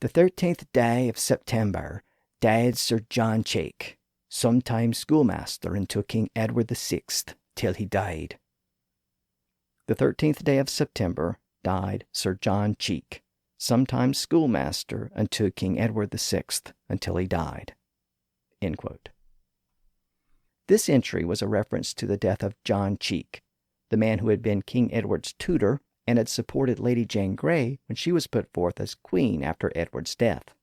"The 13th day of September died Sir John Cheek, sometime schoolmaster unto King Edward VI, till he died." The 13th day of September died Sir John Cheek, sometime schoolmaster unto King Edward VI, until he died. End quote. This entry was a reference to the death of John Cheek, the man who had been King Edward's tutor and had supported Lady Jane Grey when she was put forth as queen after Edward's death.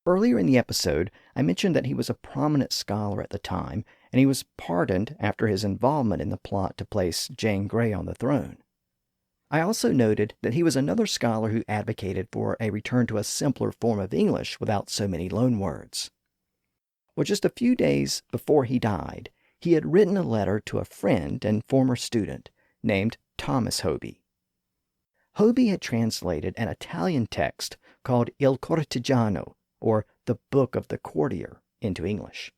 Earlier in the episode, I mentioned that he was a prominent scholar at the time, and he was pardoned after his involvement in the plot to place Jane Grey on the throne. I also noted that he was another scholar who advocated for a return to a simpler form of English without so many loanwords. Well, just a few days before he died, he had written a letter to a friend and former student named Thomas Hoby. Hoby had translated an Italian text called Il Cortigiano, or the Book of the Courtier, into English.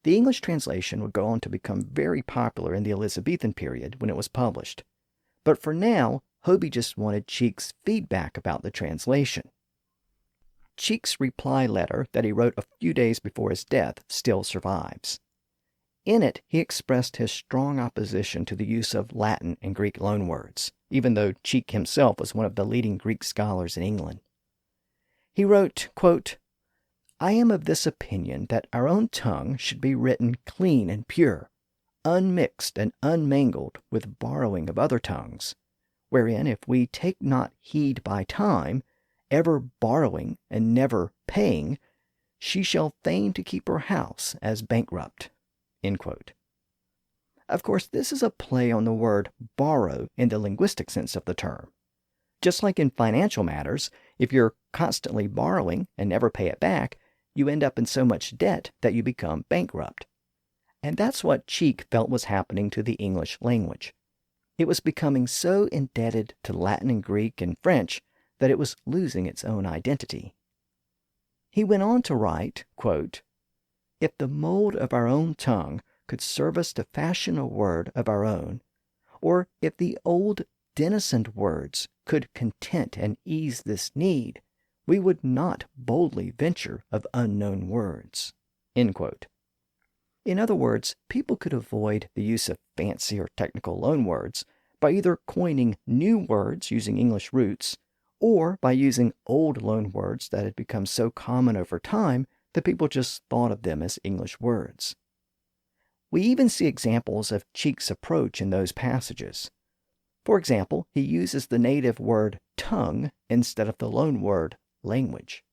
The English translation would go on to become very popular in the Elizabethan period when it was published. But for now, Hoby just wanted Cheek's feedback about the translation. Cheek's reply letter that he wrote a few days before his death still survives. In it, he expressed his strong opposition to the use of Latin and Greek loanwords, even though Cheek himself was one of the leading Greek scholars in England. He wrote, quote, "I am of this opinion that our own tongue should be written clean and pure, unmixed and unmangled with borrowing of other tongues, wherein if we take not heed by time, ever borrowing and never paying, she shall feign to keep her house as bankrupt." End quote. Of course, this is a play on the word borrow in the linguistic sense of the term. Just like in financial matters, if you're constantly borrowing and never pay it back, you end up in so much debt that you become bankrupt. And that's what Cheek felt was happening to the English language. It was becoming so indebted to Latin and Greek and French that it was losing its own identity. He went on to write, quote, "If the mold of our own tongue could serve us to fashion a word of our own, or if the old denizoned words could content and ease this need, we would not boldly venture of unknown words." End quote. In other words, people could avoid the use of fancy or technical loanwords by either coining new words using English roots, or by using old loanwords that had become so common over time that people just thought of them as English words. We even see examples of Cheek's approach in those passages. For example, he uses the native word tongue instead of the loanword language.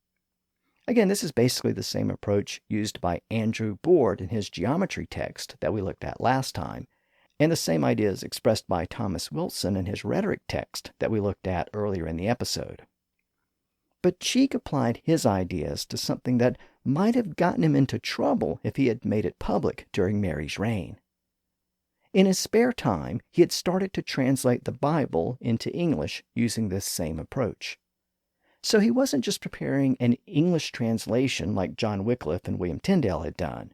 Again, this is basically the same approach used by Andrew Board in his geometry text that we looked at last time, and the same ideas expressed by Thomas Wilson in his rhetoric text that we looked at earlier in the episode. But Cheek applied his ideas to something that might have gotten him into trouble if he had made it public during Mary's reign. In his spare time, he had started to translate the Bible into English using this same approach. So he wasn't just preparing an English translation like John Wycliffe and William Tyndale had done.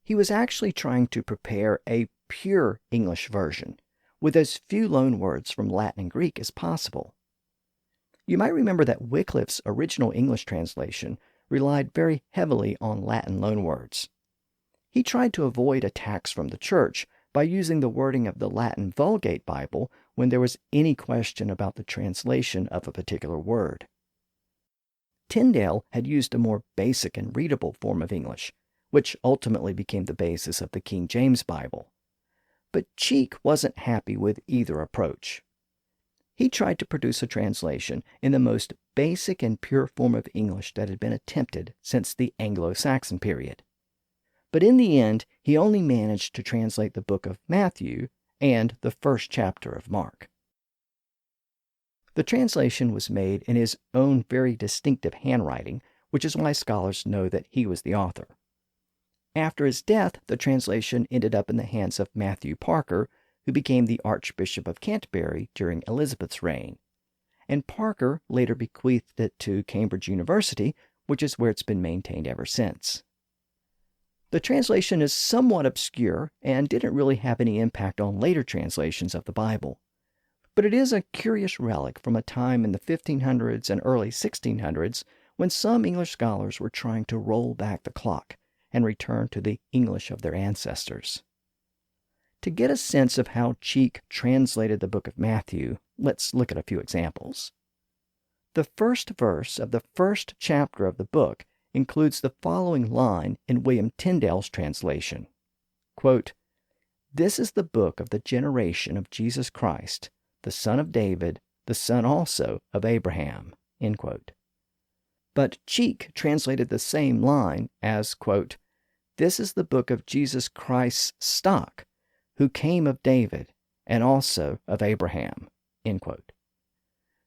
He was actually trying to prepare a pure English version with as few loanwords from Latin and Greek as possible. You might remember that Wycliffe's original English translation relied very heavily on Latin loanwords. He tried to avoid attacks from the church by using the wording of the Latin Vulgate Bible when there was any question about the translation of a particular word. Tyndale had used a more basic and readable form of English, which ultimately became the basis of the King James Bible. But Cheek wasn't happy with either approach. He tried to produce a translation in the most basic and pure form of English that had been attempted since the Anglo-Saxon period. But in the end, he only managed to translate the book of Matthew and the first chapter of Mark. The translation was made in his own very distinctive handwriting, which is why scholars know that he was the author. After his death, the translation ended up in the hands of Matthew Parker, who became the Archbishop of Canterbury during Elizabeth's reign. And Parker later bequeathed it to Cambridge University, which is where it's been maintained ever since. The translation is somewhat obscure and didn't really have any impact on later translations of the Bible. But it is a curious relic from a time in the 1500s and early 1600s when some English scholars were trying to roll back the clock and return to the English of their ancestors. To get a sense of how Cheek translated the book of Matthew, let's look at a few examples. The first verse of the first chapter of the book includes the following line in William Tyndale's translation. Quote, "This is the book of the generation of Jesus Christ, the son of David, the son also of Abraham." End quote. But Cheek translated the same line as, quote, "This is the book of Jesus Christ's stock, who came of David, and also of Abraham." End quote.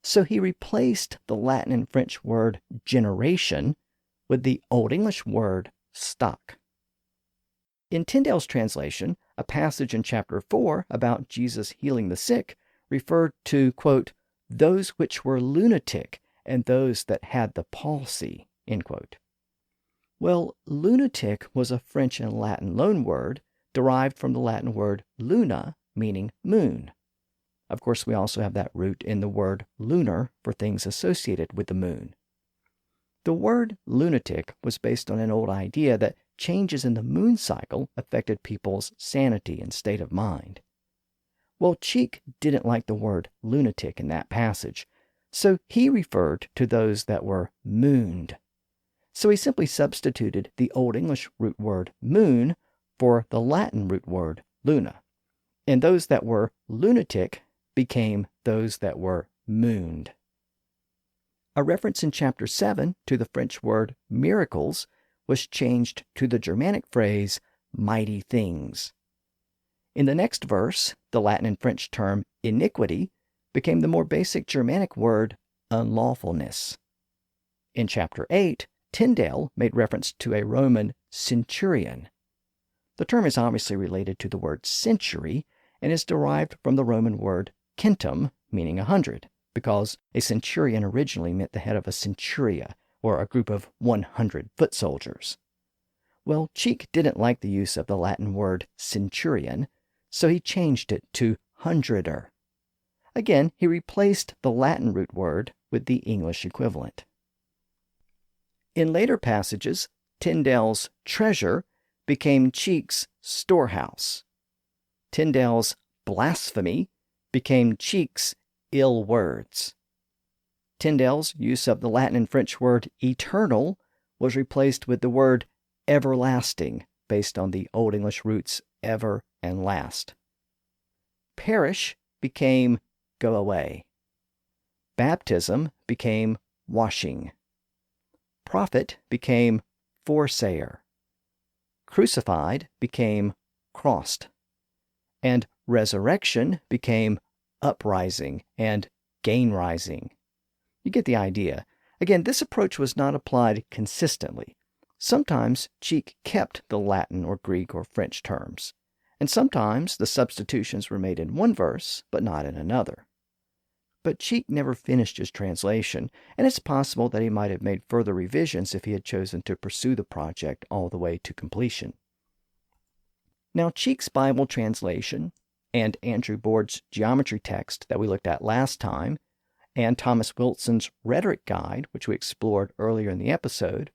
So he replaced the Latin and French word generation with the Old English word stock. In Tyndale's translation, a passage in chapter 4 about Jesus healing the sick referred to, quote, "those which were lunatic and those that had the palsy," end quote. Well, lunatic was a French and Latin loanword derived from the Latin word luna, meaning moon. Of course, we also have that root in the word lunar for things associated with the moon. The word lunatic was based on an old idea that changes in the moon cycle affected people's sanity and state of mind. Well, Cheek didn't like the word lunatic in that passage, so he referred to those that were mooned. So he simply substituted the Old English root word moon for the Latin root word luna, and those that were lunatic became those that were mooned. A reference in chapter 7 to the French word miracles was changed to the Germanic phrase mighty things. In the next verse, the Latin and French term iniquity became the more basic Germanic word unlawfulness. In chapter 8, Tyndale made reference to a Roman centurion. The term is obviously related to the word century and is derived from the Roman word centum, meaning 100, because a centurion originally meant the head of a centuria, or a group of 100 foot soldiers. Well, Cheek didn't like the use of the Latin word centurion, so he changed it to hundreder. Again, he replaced the Latin root word with the English equivalent. In later passages, Tyndale's treasure became Cheek's storehouse. Tyndale's blasphemy became Cheek's ill words. Tyndale's use of the Latin and French word eternal was replaced with the word everlasting, based on the Old English roots ever and last. Perish became go away. Baptism became washing. Prophet became foresayer. Crucified became crossed. And resurrection became uprising and gain rising. You get the idea. Again, this approach was not applied consistently. Sometimes Cheek kept the Latin or Greek or French terms, and sometimes the substitutions were made in one verse, but not in another. But Cheek never finished his translation, and it's possible that he might have made further revisions if he had chosen to pursue the project all the way to completion. Now, Cheek's Bible translation and Andrew Board's geometry text that we looked at last time, and Thomas Wilson's rhetoric guide, which we explored earlier in the episode,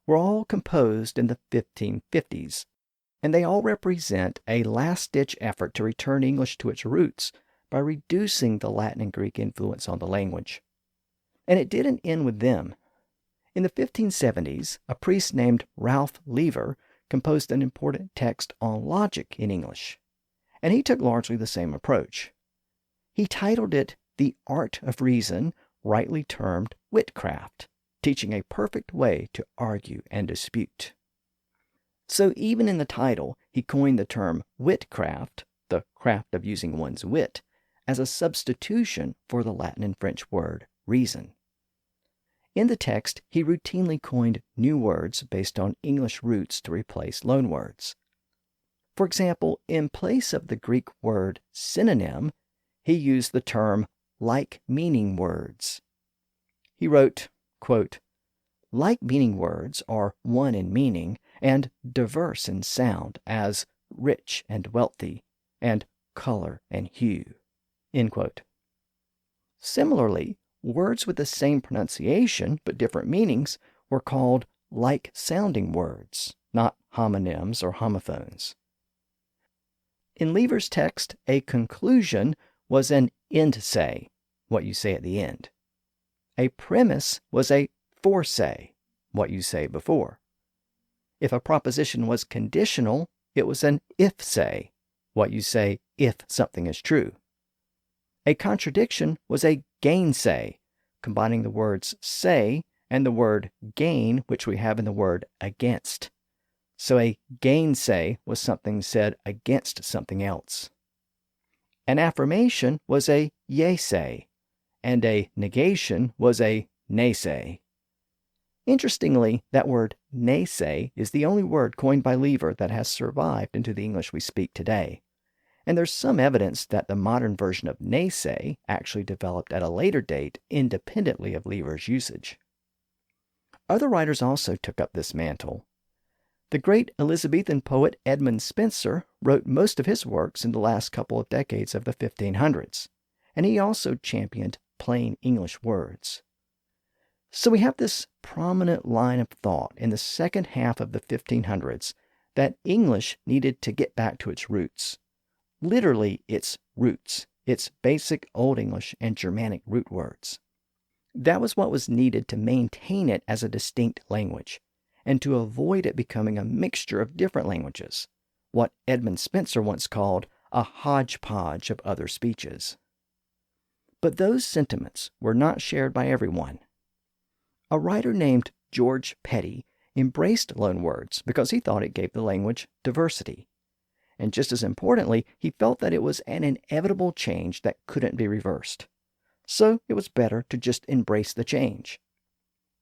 were all composed in the 1550s, and they all represent a last-ditch effort to return English to its roots by reducing the Latin and Greek influence on the language. And it didn't end with them. In the 1570s, a priest named Ralph Lever composed an important text on logic in English, and he took largely the same approach. He titled it The Art of Reason, rightly termed witcraft, teaching a perfect way to argue and dispute. So even in the title, he coined the term witcraft, the craft of using one's wit, as a substitution for the Latin and French word reason. In the text, he routinely coined new words based on English roots to replace loanwords. For example, in place of the Greek word synonym, he used the term like-meaning words. He wrote, quote, "Like-meaning words are one in meaning and diverse in sound, as rich and wealthy, and color and hue." End quote. Similarly, words with the same pronunciation but different meanings were called like-sounding words, not homonyms or homophones. In Lever's text, a conclusion was an end say, what you say at the end. A premise was a for say, what you say before. If a proposition was conditional, it was an if say, what you say if something is true. A contradiction was a gainsay, combining the words say and the word gain, which we have in the word against. So a gainsay was something said against something else. An affirmation was a yea-say, and a negation was a naysay. Interestingly, that word naysay is the only word coined by Lever that has survived into the English we speak today. And there's some evidence that the modern version of naysay actually developed at a later date independently of Lever's usage. Other writers also took up this mantle. The great Elizabethan poet Edmund Spenser wrote most of his works in the last couple of decades of the 1500s, and he also championed plain English words. So we have this prominent line of thought in the second half of the 1500s that English needed to get back to its roots. Literally its roots, its basic Old English and Germanic root words. That was what was needed to maintain it as a distinct language, and to avoid it becoming a mixture of different languages, what Edmund Spenser once called a hodgepodge of other speeches. But those sentiments were not shared by everyone. A writer named George Petty embraced loanwords because he thought it gave the language diversity. And just as importantly, he felt that it was an inevitable change that couldn't be reversed. So it was better to just embrace the change.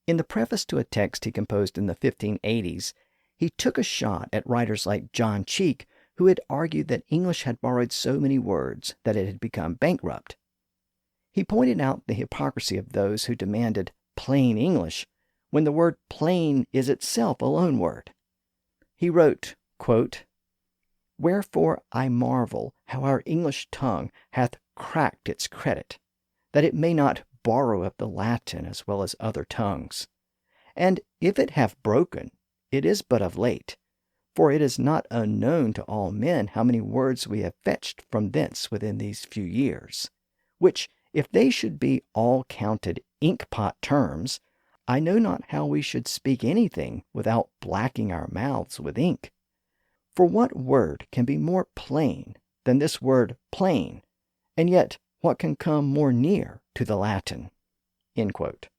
In the preface to a text he composed in the 1580s, he took a shot at writers like John Cheek, who had argued that English had borrowed so many words that it had become bankrupt. He pointed out the hypocrisy of those who demanded plain English when the word plain is itself a loanword. He wrote, quote, "Wherefore I marvel how our English tongue hath cracked its credit, that it may not borrow of the Latin as well as other tongues. And if it have broken, it is but of late, for it is not unknown to all men how many words we have fetched from thence within these few years, which, if they should be all counted inkpot terms, I know not how we should speak anything without blacking our mouths with ink. For what word can be more plain than this word plain, and yet what can come more near to the Latin?" End quote.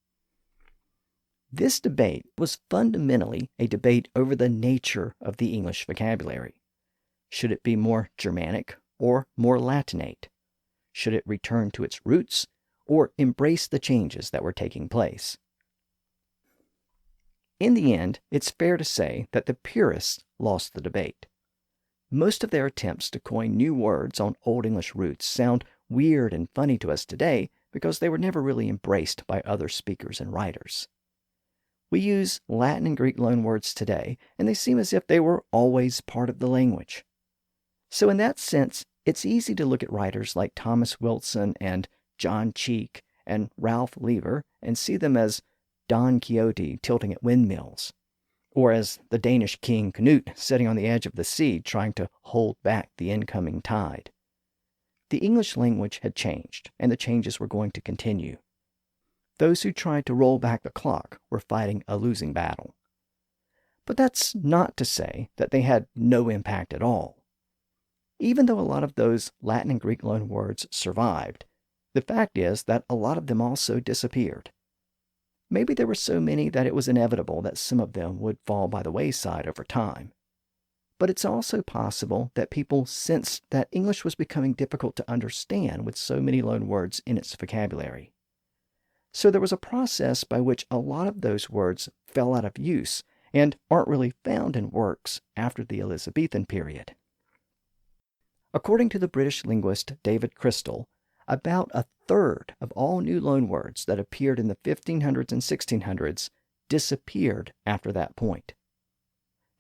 This debate was fundamentally a debate over the nature of the English vocabulary. Should it be more Germanic or more Latinate? Should it return to its roots or embrace the changes that were taking place? In the end, it's fair to say that the purists lost the debate. Most of their attempts to coin new words on Old English roots sound weird and funny to us today because they were never really embraced by other speakers and writers. We use Latin and Greek loanwords today, and they seem as if they were always part of the language. So in that sense, it's easy to look at writers like Thomas Wilson and John Cheek and Ralph Lever and see them as Don Quixote tilting at windmills, or as the Danish king Canute sitting on the edge of the sea trying to hold back the incoming tide. The English language had changed, and the changes were going to continue. Those who tried to roll back the clock were fighting a losing battle. But that's not to say that they had no impact at all. Even though a lot of those Latin and Greek loanwords survived, the fact is that a lot of them also disappeared. Maybe there were so many that it was inevitable that some of them would fall by the wayside over time. But it's also possible that people sensed that English was becoming difficult to understand with so many loanwords in its vocabulary. So there was a process by which a lot of those words fell out of use and aren't really found in works after the Elizabethan period. According to the British linguist David Crystal, about a third of all new loanwords that appeared in the 1500s and 1600s disappeared after that point.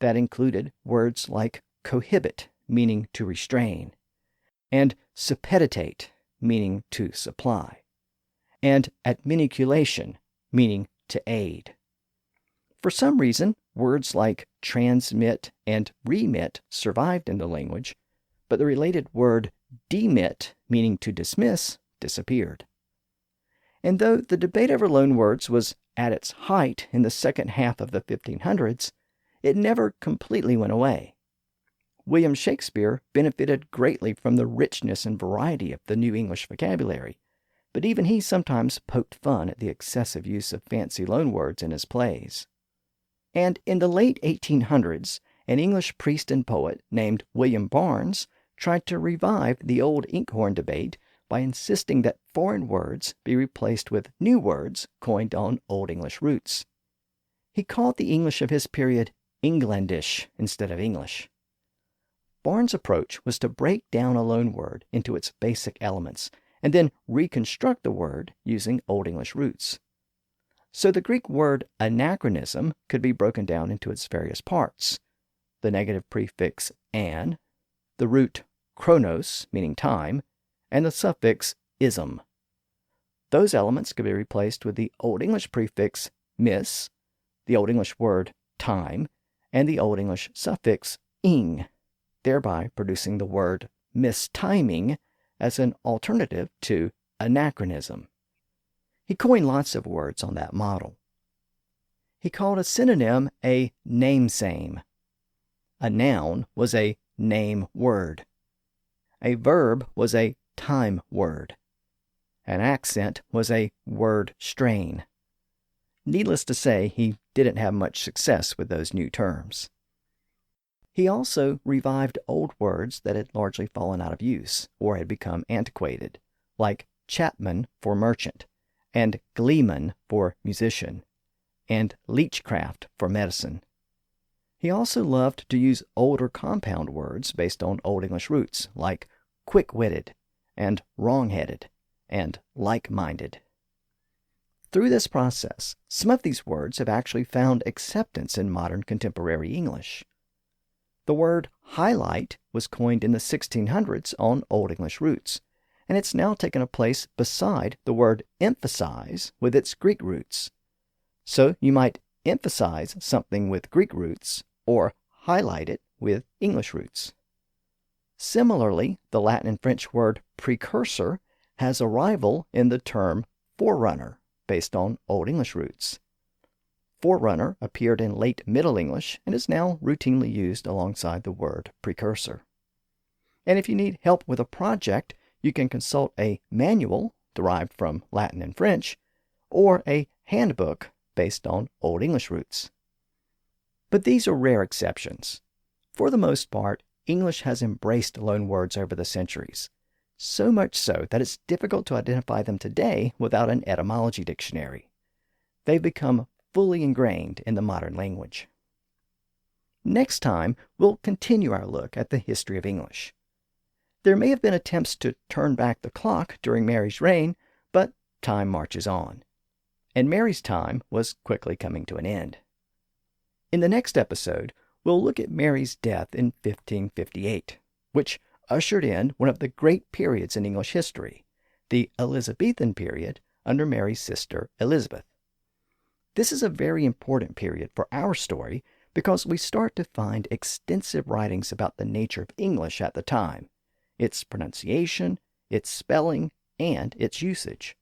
That included words like cohibit, meaning to restrain, and suppeditate, meaning to supply, and adminiculation, meaning to aid. For some reason, words like transmit and remit survived in the language, but the related word demit, meaning to dismiss, disappeared. And though the debate over loanwords was at its height in the second half of the 1500s, it never completely went away. William Shakespeare benefited greatly from the richness and variety of the New English vocabulary, but even he sometimes poked fun at the excessive use of fancy loanwords in his plays. And in the late 1800s, an English priest and poet named William Barnes tried to revive the old inkhorn debate by insisting that foreign words be replaced with new words coined on Old English roots. He called the English of his period Englandish instead of English. Barnes' approach was to break down a loanword into its basic elements and then reconstruct the word using Old English roots. So the Greek word anachronism could be broken down into its various parts: the negative prefix an, the root chronos, meaning time, and the suffix ism. Those elements could be replaced with the Old English prefix mis, the Old English word time, and the Old English suffix ing, thereby producing the word mistiming as an alternative to anachronism. He coined lots of words on that model. He called a synonym a namesame. A noun was a name word. A verb was a time word. An accent was a word strain. Needless to say, he didn't have much success with those new terms. He also revived old words that had largely fallen out of use or had become antiquated, like chapman for merchant, and gleeman for musician, and leechcraft for medicine. He also loved to use older compound words based on Old English roots, like quick-witted, and wrong-headed, and like-minded. Through this process, some of these words have actually found acceptance in modern contemporary English. The word highlight was coined in the 1600s on Old English roots, and it's now taken a place beside the word emphasize with its Greek roots. So you might emphasize something with Greek roots or highlight it with English roots. Similarly, the Latin and French word precursor has a rival in the term forerunner, based on Old English roots. Forerunner appeared in late Middle English and is now routinely used alongside the word precursor. And if you need help with a project, you can consult a manual derived from Latin and French, or a handbook based on Old English roots. But these are rare exceptions. For the most part, English has embraced loanwords over the centuries, so much so that it's difficult to identify them today without an etymology dictionary. They've become fully ingrained in the modern language. Next time, we'll continue our look at the history of English. There may have been attempts to turn back the clock during Mary's reign, but time marches on, and Mary's time was quickly coming to an end. In the next episode, we'll look at Mary's death in 1558, which ushered in one of the great periods in English history, the Elizabethan period under Mary's sister Elizabeth. This is a very important period for our story because we start to find extensive writings about the nature of English at the time, its pronunciation, its spelling, and its usage.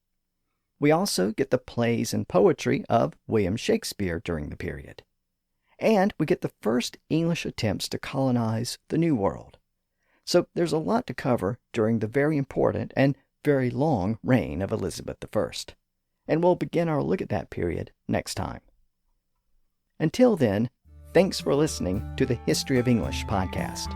We also get the plays and poetry of William Shakespeare during the period. And we get the first English attempts to colonize the New World. So there's a lot to cover during the very important and very long reign of Elizabeth I. And we'll begin our look at that period next time. Until then, thanks for listening to the History of English podcast.